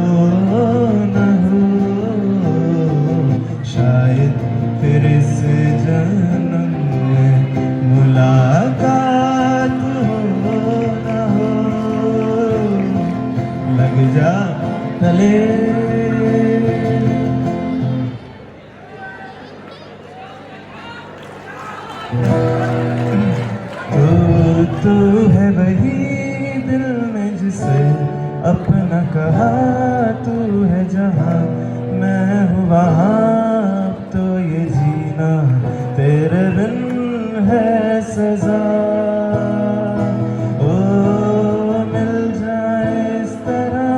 न हो, शायद फिर इस जन्म में मुलाकात हो न हो, लग जा गले। तू है वही दिल में जिसे अपना कहा, तू है जहाँ मैं हूँ वहाँ, तो ये जीना तेरे बिन है सजा। ओ मिल जाए इस तरह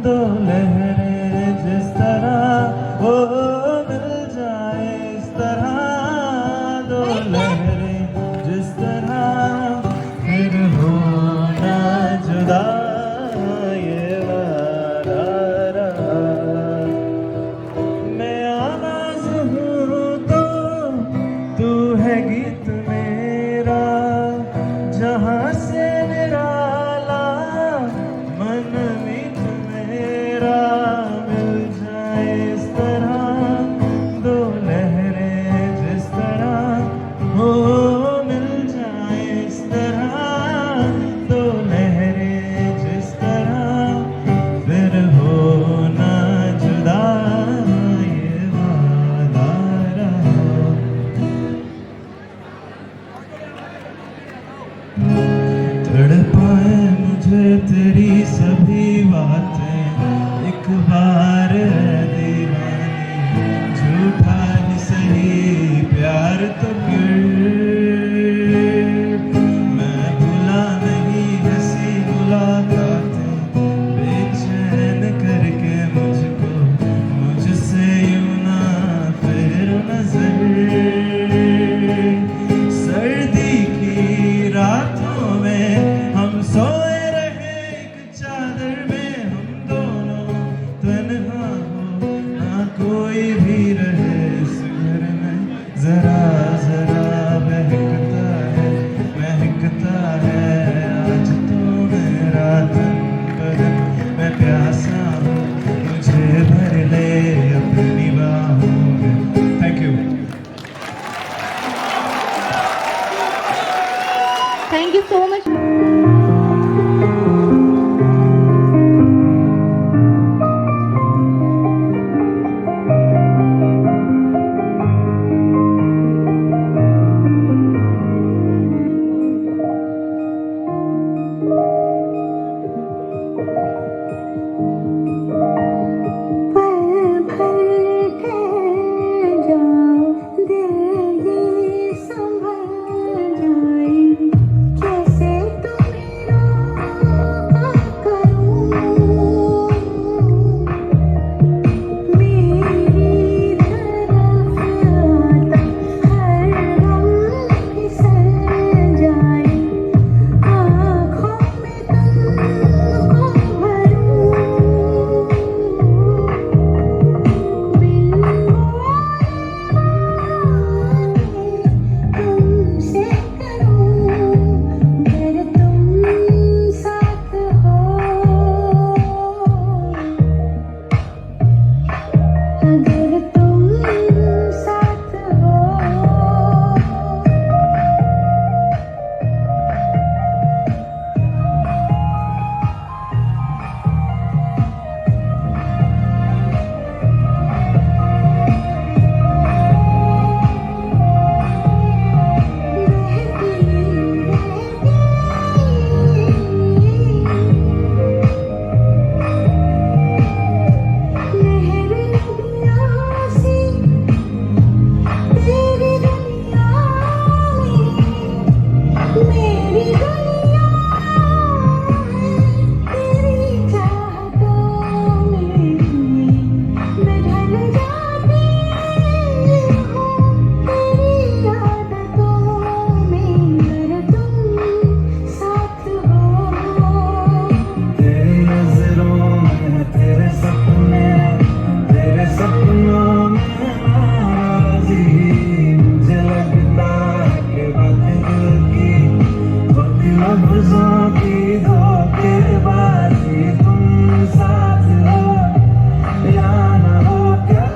दो लहरें जिस तरह, ओ मिल जाए इस तरह दो लहरें जिस तरह, फिर हो ना जुदा ये वादा रहा। मैं आवाज़ हूँ तो तू है गीत मेरा, जहाँ से निराला मन मीत मेरा। मिल जाए इस तरह दो लहरें जिस तरह, हो मिल जाए इस तरह दो लहरें जिस तरह, फिर हो ना जुदा ये वादा रहा। तड़पाए मुझे तेरी सभी बातें, एक बार दीवानी झूठा ही सही प्यार तो कर। मैं भूला नहीं हंसी मुलाकातें, बेचैन करके मुझको मुझसे यूं ना फिर नजर। सर्दी की रातों में हम सोए रहे एक चादर में, हम दोनों तन्हा हो ना कोई भी रहे इस घर में। जरा जरा महकता है आज तो मेरा तन बदन। मैं प्यासा हूँ मुझे भर ले अपनी बाहों में। Thank you. Thank you so much. लफ्जों की धोखेबाजी, तुम साथ हो या ना हो क्या?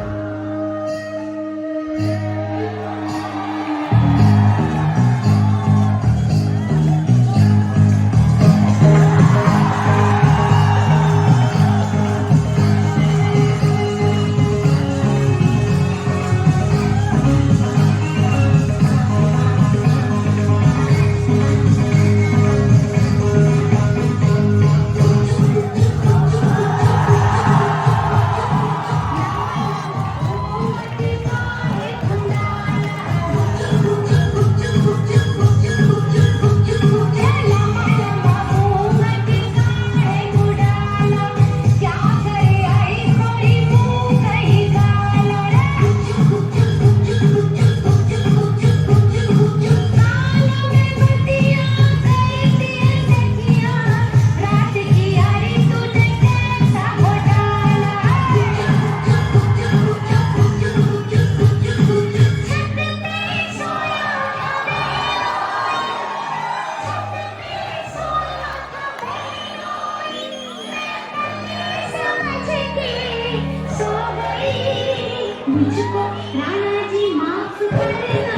मुझको राणा जी माफ करना,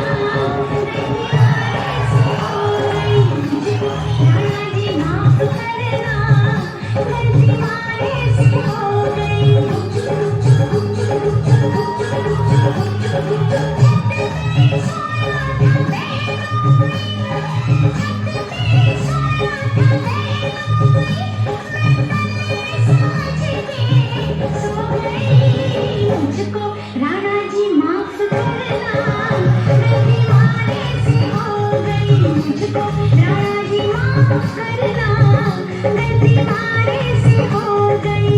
मुझको राणा जी माफ करना, गलती मारे से हो गई। मुझको राणा जी माफ करना, गलती मारे से हो गई। मुझको राणा जी माफ करना, गलती मारे से हो गई।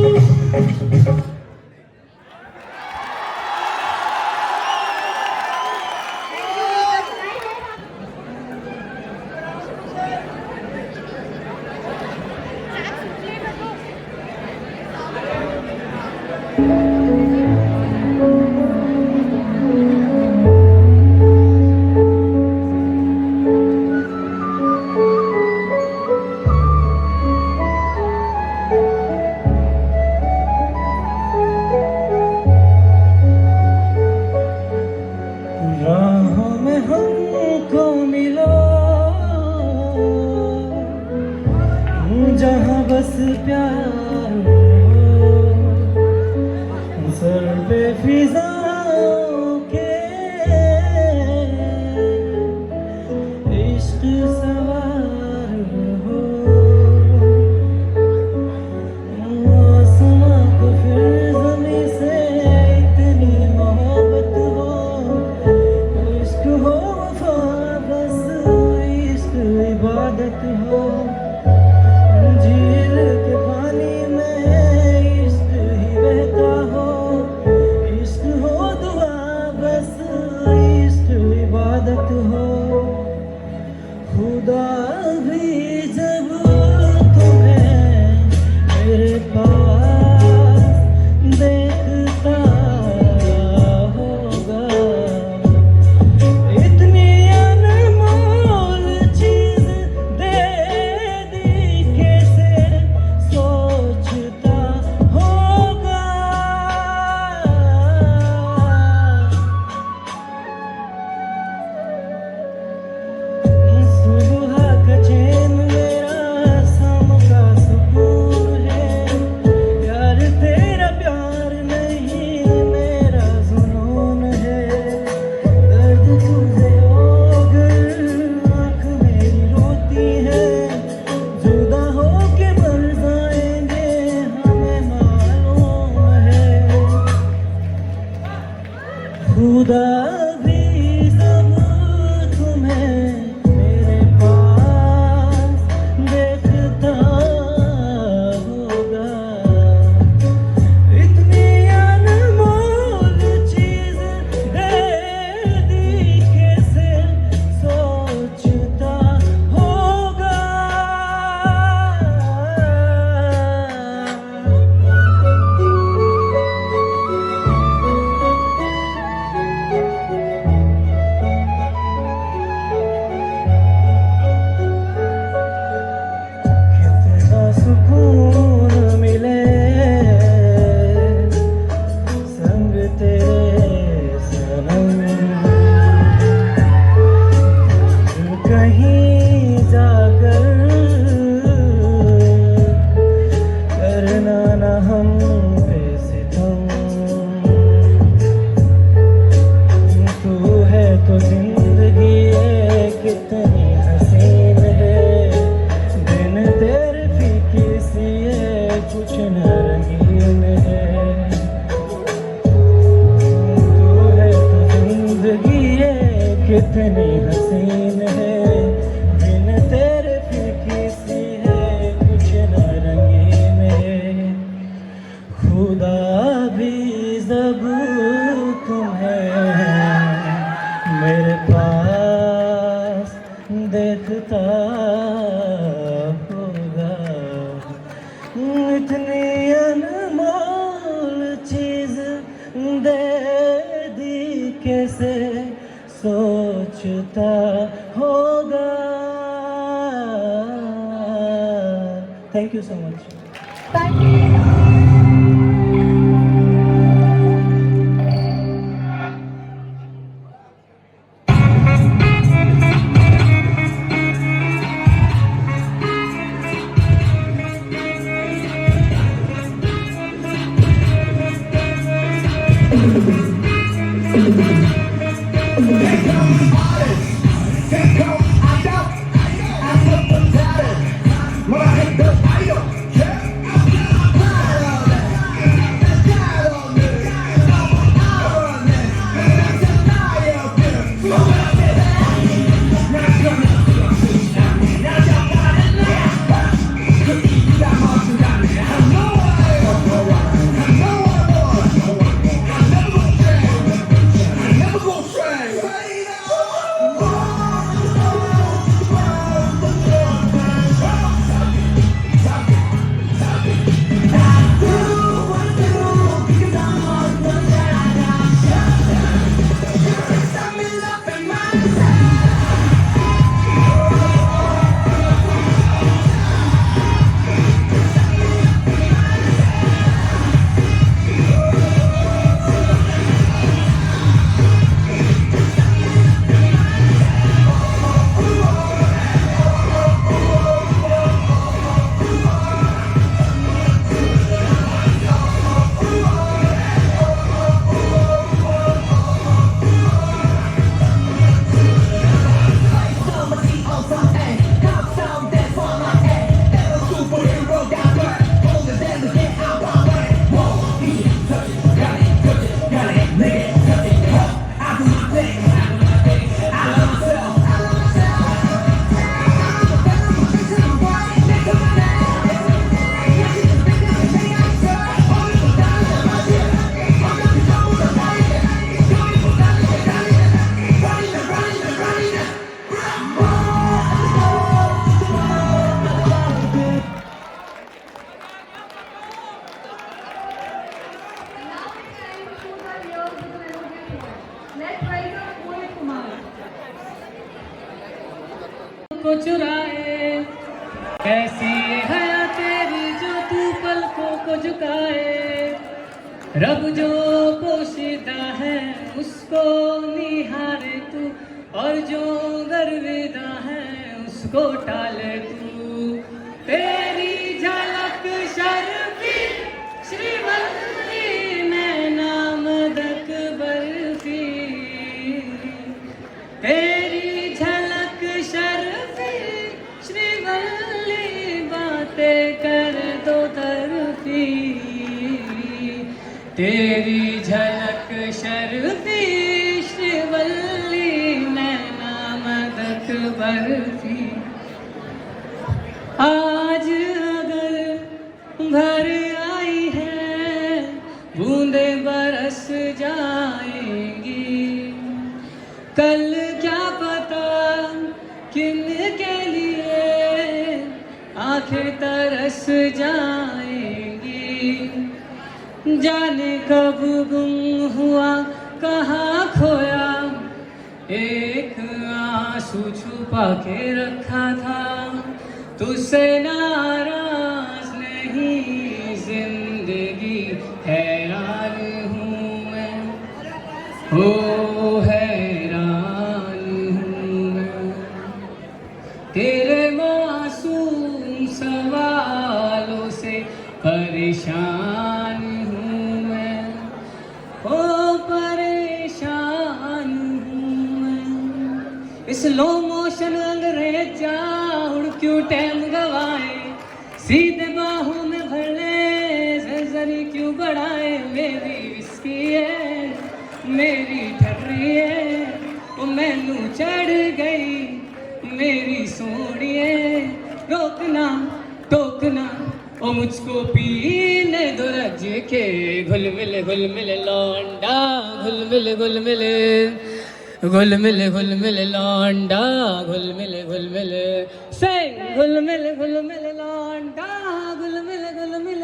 राहों में हमको मिलो, जहाँ बस प्यार हो, सर पे फिजाओं के इश्क सवार हो, आसमां को फिर ज़मीं से इतनी मोहब्बत हो, इश्क हो वफा बस इश्क इबादत हो, झील के पानी में इश्क ही बहता हो, इश्क हो दुआ बस इश्क इबादत हो। खुदा भी जब तुम्हें मेरे पास देखता होगा, इतनी अनमोल चीज दे होगा। इतनी अनमोल चीज दे दी कैसे सोचता होगा। Thank you so much. को चुराए, कैसी है तेरी जो तू पलकों को झुकाए। रब जो पोशीदा है उसको निहारे तू, और जो गर्विदा है उसको टाले तू। तेरी झलक शर्फी श्रीवल्ली में नामदक बर्फी। तेरी झलक शर्फी श्रीवल्ली बातें कर दो तरफी। तेरी झलक शर्फी श्रीवल्ली में नामदक बर्फी। आज अगर भर आई है बूंदे बरस जाएंगी, कल क्या पता किन के लिए आंखें तरस जाएंगी। जाने कब गुम हुआ कहाँ खोया, एक आंसू छुपा के रखा था। तुझसे नाराज नहीं जिंदगी हैरान हूँ मैं, हो हैरान हूँ मैं। तेरे मासूम सवालों से परेशान हूँ मैं, हो परेशान हूँ मैं। इस लो मोशन अंग्रेजा उड़ क्यों टाइम गवाए, सीधे बाहों में भर ले जर्जरी क्यों बढ़ाए। मेरी विस्की है मेरी ठर्री है, वो मैनू चढ़ गई मेरी सोनिए। रोकना टोकना ओ मुझको पीने दो रज के, घुल मिल लौंडा, घुल मिल घुल मिल लौंडा, घुल मिल Sing gul mil landa, gul mil landa, gul mil.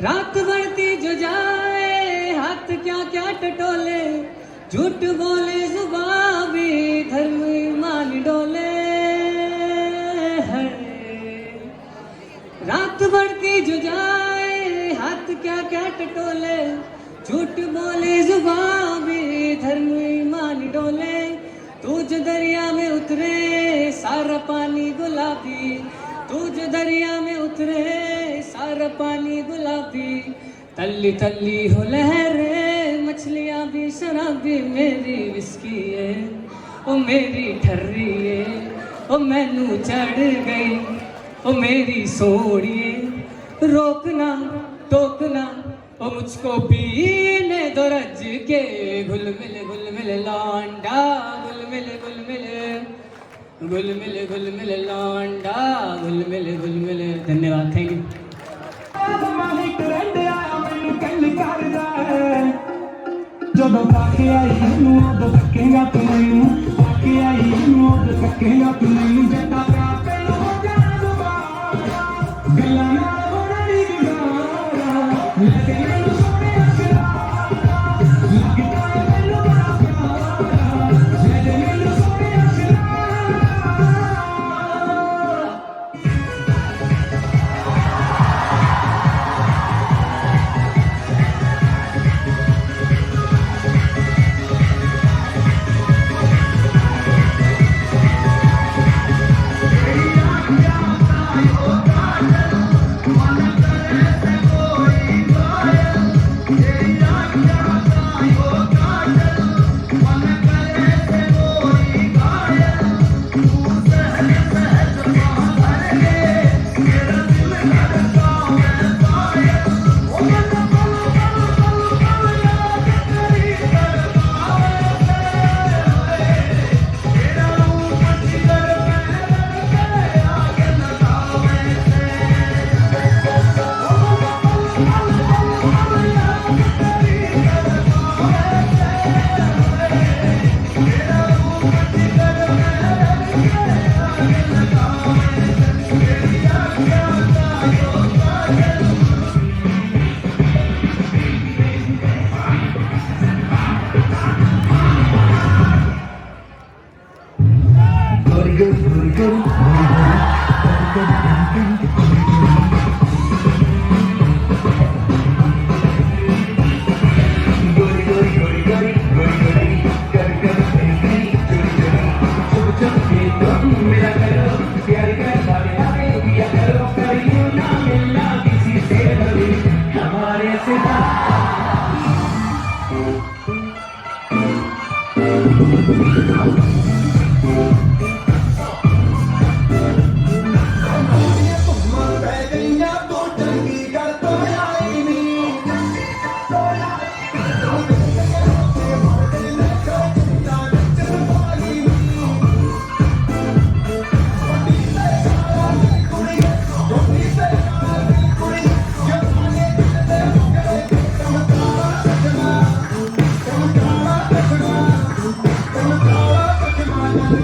रात बढ़ती जो जाए हाथ क्या क्या टटोले, झूठ बोले जुबान भी धर्म ईमान डोले। रात बढ़ती जो जाए हाथ क्या क्या टटोले, झूठ बोले जुबान भी धर्म ईमान डोले। तू जो दरिया में उतरे सारा पानी गुलाबी, तू जो दरिया में उतरे सारा पानी गुलाबी। तल्ली तल्ली हो लहरें मछलियाँ भी शराबी, मेरी विस्की है ओ मेरी ठर्री है ओ मैनू चढ़ गई ओ मेरी सोड़िए। रोकना टोकना ओ मुझको पीने दो रज के, घुल मिल लौंडा, घुल मिल लौंडा, घुल मिल। धन्यवाद, थैंक यू। ਜਦੋਂ ਪਾਕੇ ਆਈ ਨੂੰ ਉਦੋਂ ਤੱਕੇਗਾ ਤੂੰ ਮੈਨੂੰ, ਪਾਕੇ ਆਈ ਨੂੰ ਉਦੋਂ ਤੱਕੇਗਾ ਤੂੰ ਮੈਨੂੰ। ਜੱਟਾ ਪਿਆਰ ਤੈਨੂੰ ਹੋ ਜਾਣਾ ਦੁਬਾਰਾ, ਗੱਲਾਂ ਨਾਲ ਹੋਣਾ ਨਹੀਂ ਗੁਜ਼ਾਰਾ। ਲੈ ਕੇ ਮੈਨੂੰ ਸੋਹਣਿਆ ਸ਼ਰਾਰਾ, ਲੱਗਦਾ ਹੈ ਮੈਨੂੰ ਬੜਾ ਪਿਆਰਾ। ਲੈ ਕੇ ਮੈਨੂੰ ਸੋਹਣਿਆ ਸ਼ਰਾਰਾ।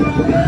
Thank you.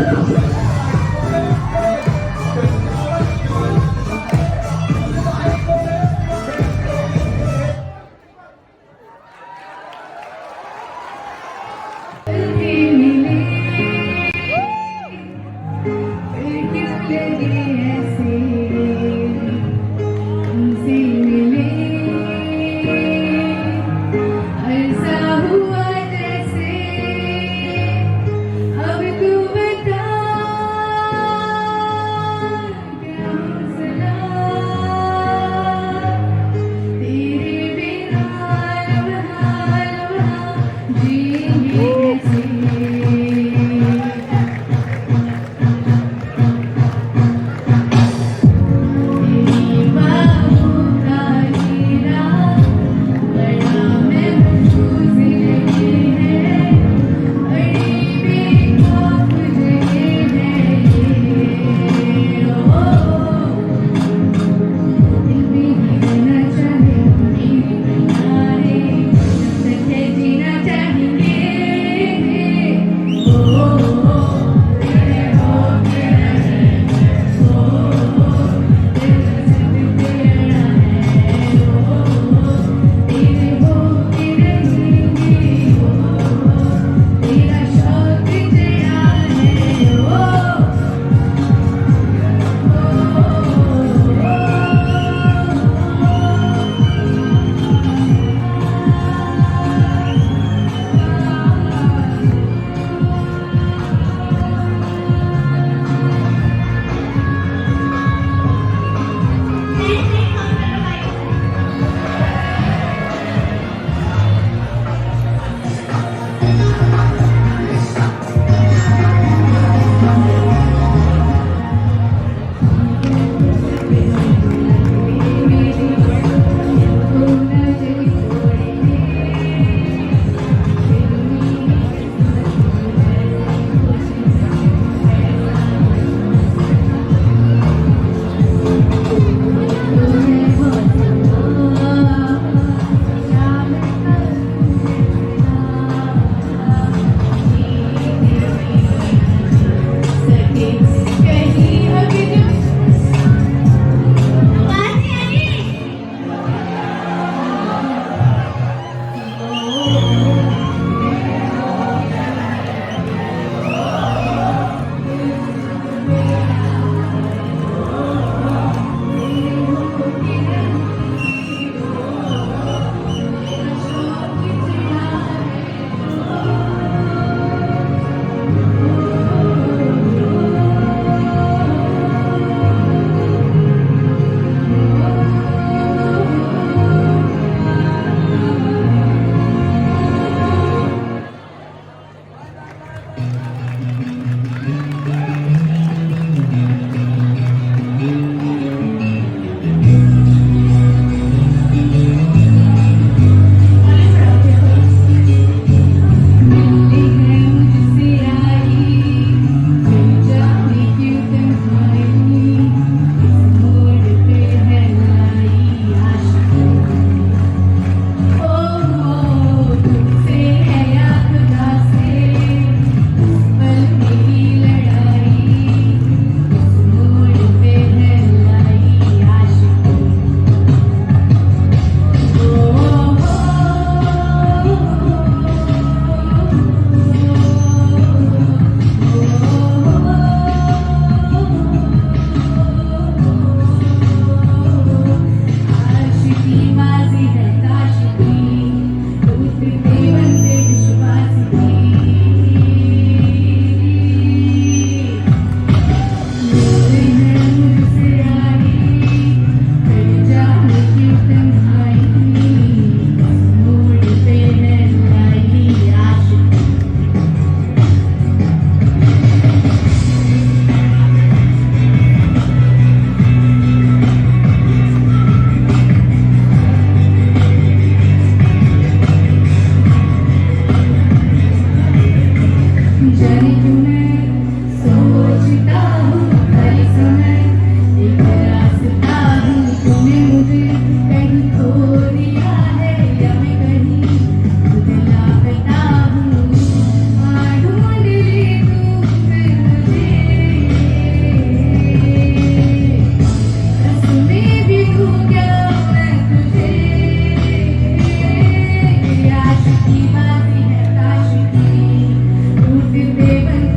आशिकी बाजी है काशिकी, टूट दे बन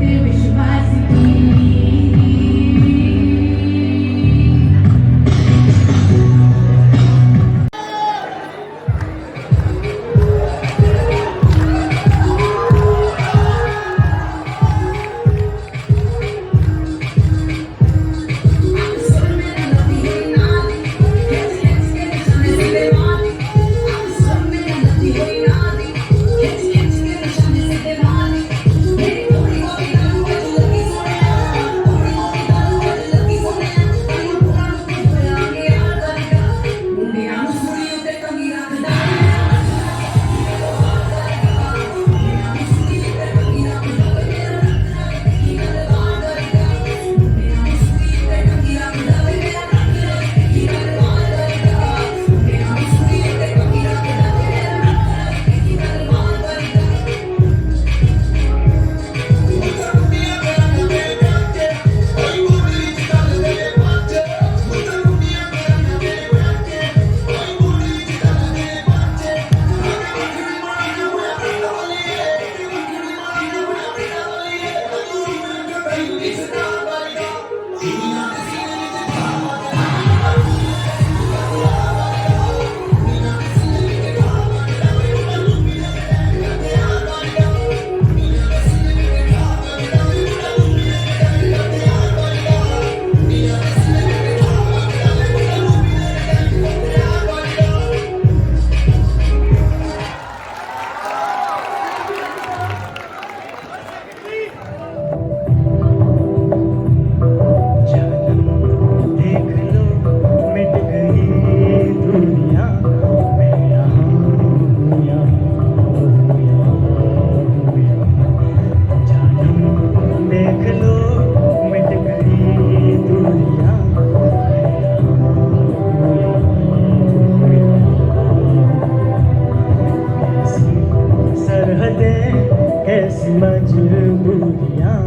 मजबूरियां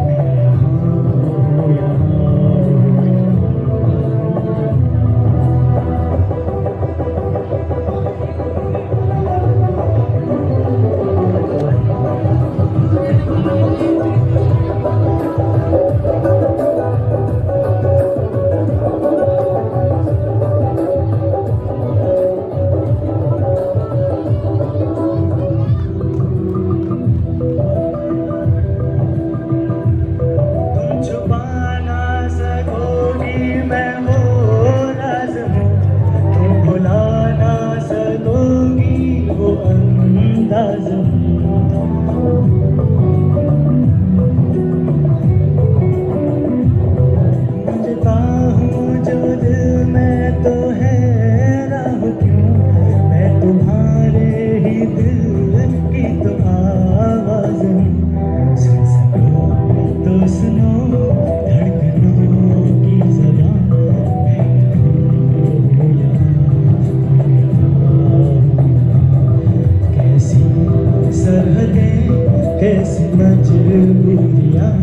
मैं यहाँ तुम छुपा ना सकोगी मैं वो राज हूँ, तुम भुला ना सकोगी वो अंदाज मुझता हूँ जो दिल में तो है राह क्यों, मैं तुम्हारे ही दिल की तो आवाज हूँ, सुन सको तो सुनो धड़कनों की ज़बान मैं कैसी सरहदें कैसी मजबूरियां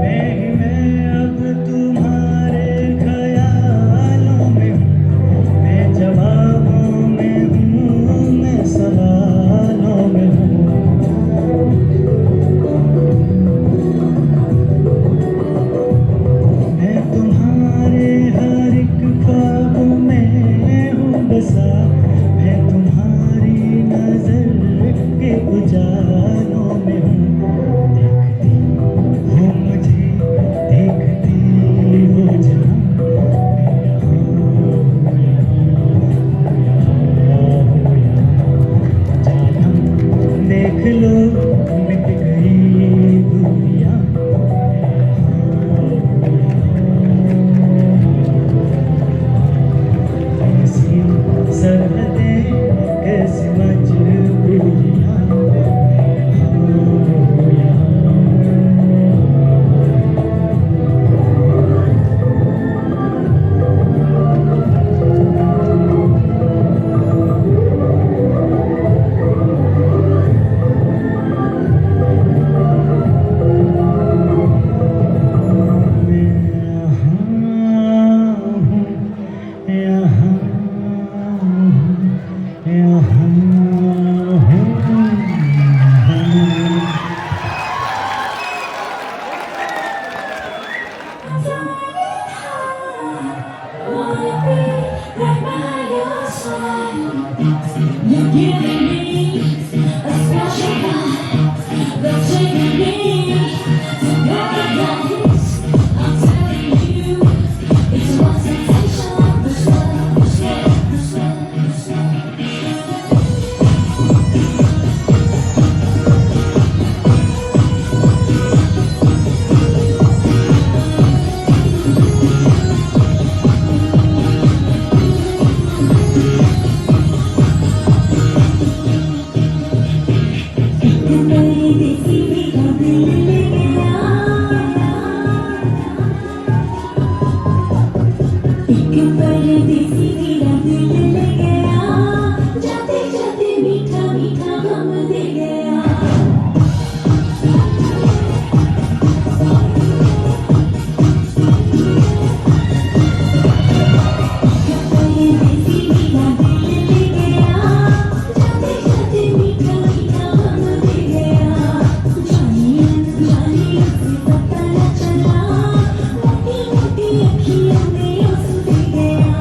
मैं अब तुम्हारे ख्यालों में हूँ, मैं जवाबों में हूँ, मैं सवालों में हूँ, मैं तुम्हारे हर एक ख्वाब में हूँ बसा, मैं तुम्हारी नजर के उजालों में हूँ, देखती हो मुझे देखती हो जहाँ जाना देख लो मिट गई दूरियां कैसी सरहदें कैसी मजबूरियां You're giving me a special vibe that's taking me to paradise. I'm telling you, it's one sensation of the sweat, the sweat, the sweat, the sweat. जाते जाते मीठा मीठा गम दे गया। पता न चला मोटी मोटी अखियों में आंसू दे गया।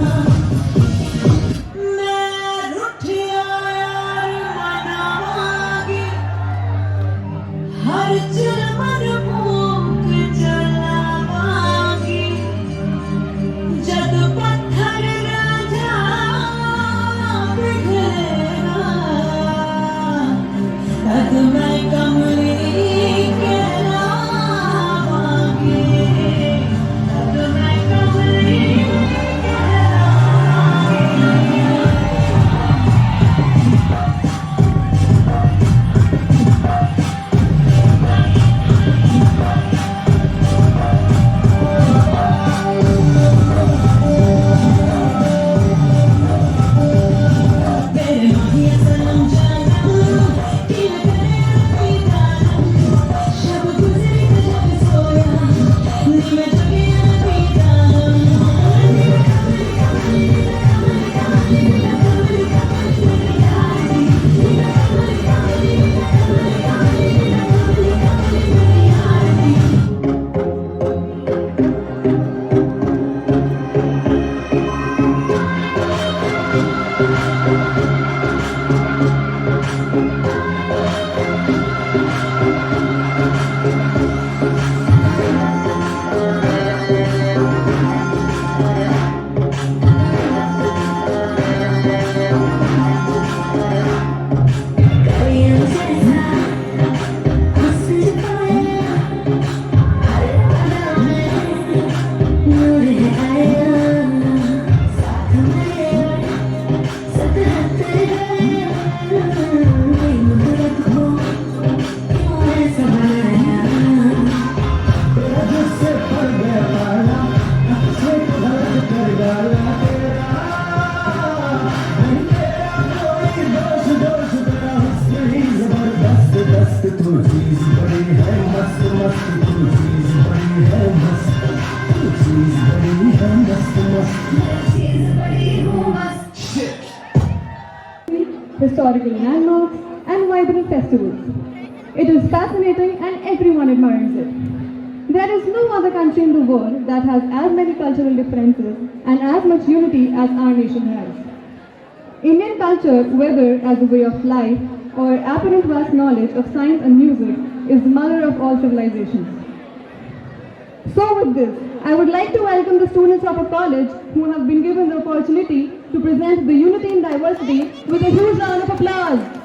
historical landmarks, and vibrant festivals. It is fascinating and everyone admires it. There is no other country in the world that has as many cultural differences and as much unity as our nation has. Indian culture, whether as a way of life or apparent vast knowledge of science and music, is the mother of all civilizations. So with this, I would like to welcome the students of our college who have been given the opportunity to present the Unity in Diversity with a huge round of applause.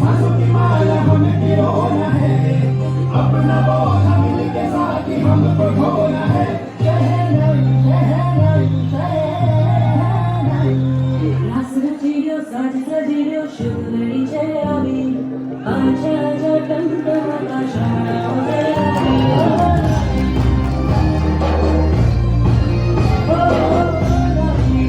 सांसों की माला होने की होना है, अपना बोला मिल के साथ ही हमको ढोना है। शहनाई शहनाई शहनाई रास रचियो साज सजियो शुभ घड़ी चलावी आजा आजा टमटमाता शाळा उजळावी ओ Ravi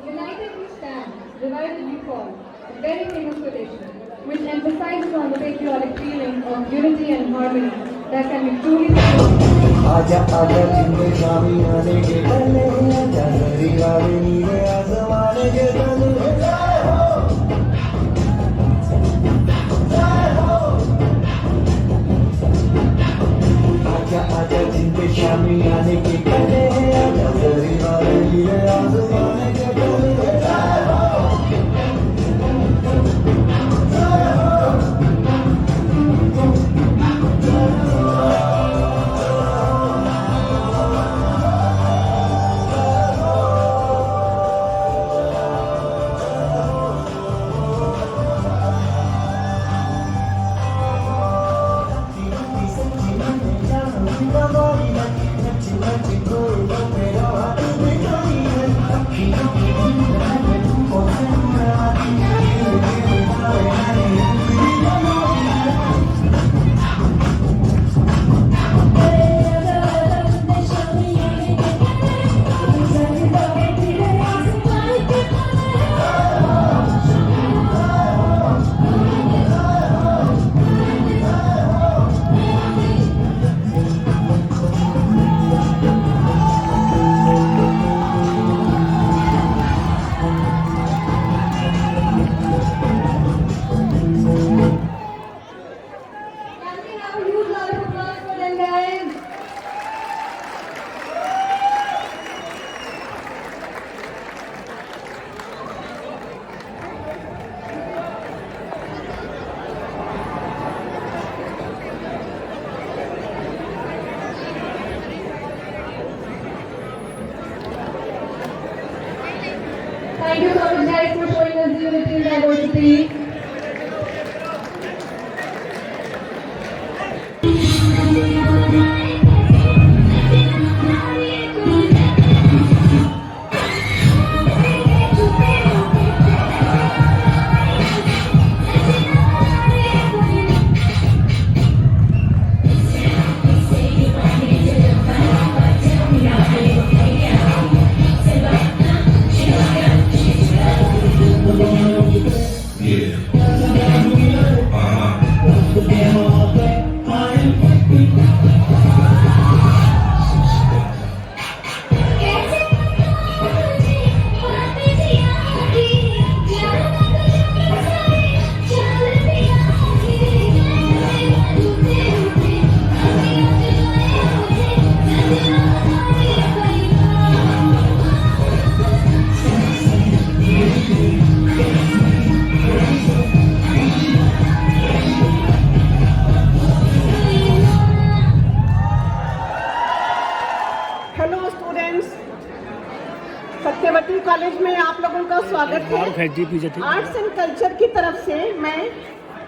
United we stand, divided we fall. A very famous quotation, which emphasizes on the patriotic feeling of unity and harmony that can be truly आजा आजा जिंदे स्वामी आने के तले, आजा दरियावे नीले आसमाने के तले। आजा आजा जिंदे स्वामी आने के तले, आजा दरियावे नीले आसमाने के तले। Thank you so much guys for showing us the unity and diversity. Yeah. आपका स्वागत है। आर्ट्स एंड कल्चर की तरफ से मैं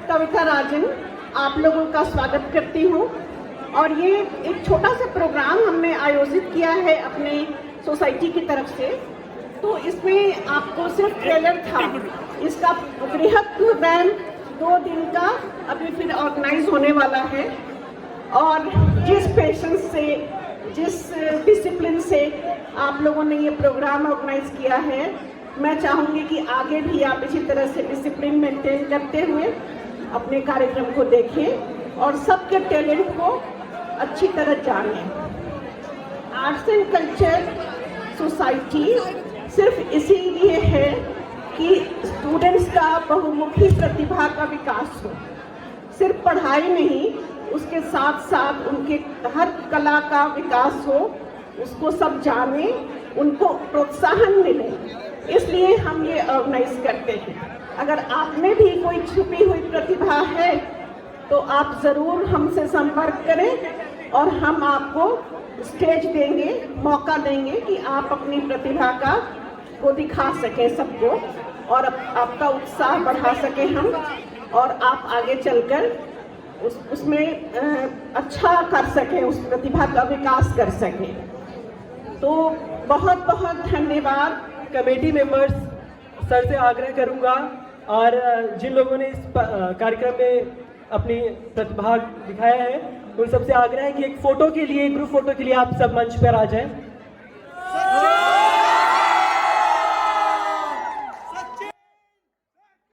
कविता राजन आप लोगों का स्वागत करती हूँ। और ये एक छोटा सा प्रोग्राम हमने आयोजित किया है अपने सोसाइटी की तरफ से। तो इसमें आपको सिर्फ ट्रेलर था, इसका बृहद प्रोग्राम 2 दिन का अभी फिर ऑर्गेनाइज होने वाला है। और जिस पेशेंस से, जिस डिसिप्लिन से आप लोगों ने ये प्रोग्राम ऑर्गेनाइज किया है, मैं चाहूँगी कि आगे भी आप इसी तरह से डिसिप्लिन मेंटेन करते हुए अपने कार्यक्रम को देखें और सबके टैलेंट को अच्छी तरह जानें। आर्ट्स एंड कल्चर सोसाइटी सिर्फ इसीलिए है कि स्टूडेंट्स का बहुमुखी प्रतिभा का विकास हो, सिर्फ पढ़ाई नहीं, उसके साथ साथ उनके हर कला का विकास हो, उसको सब जाने, उनको प्रोत्साहन मिले, इसलिए हम ये ऑर्गेनाइज करते हैं। अगर आप में भी कोई छुपी हुई प्रतिभा है तो आप ज़रूर हमसे संपर्क करें और हम आपको स्टेज देंगे, मौका देंगे कि आप अपनी प्रतिभा को दिखा सकें सबको और आपका उत्साह बढ़ा सकें हम, और आप आगे चलकर उसमें अच्छा कर सकें, उस प्रतिभा का विकास कर सकें। तो बहुत बहुत धन्यवाद। कमेटी मेंबर्स सर से आग्रह करूंगा और जिन लोगों ने इस कार्यक्रम में अपनी प्रतिभा दिखाया है उन सबसे आग्रह है कि एक फोटो के लिए, ग्रुप फोटो के लिए आप सब मंच पर आ जाएं।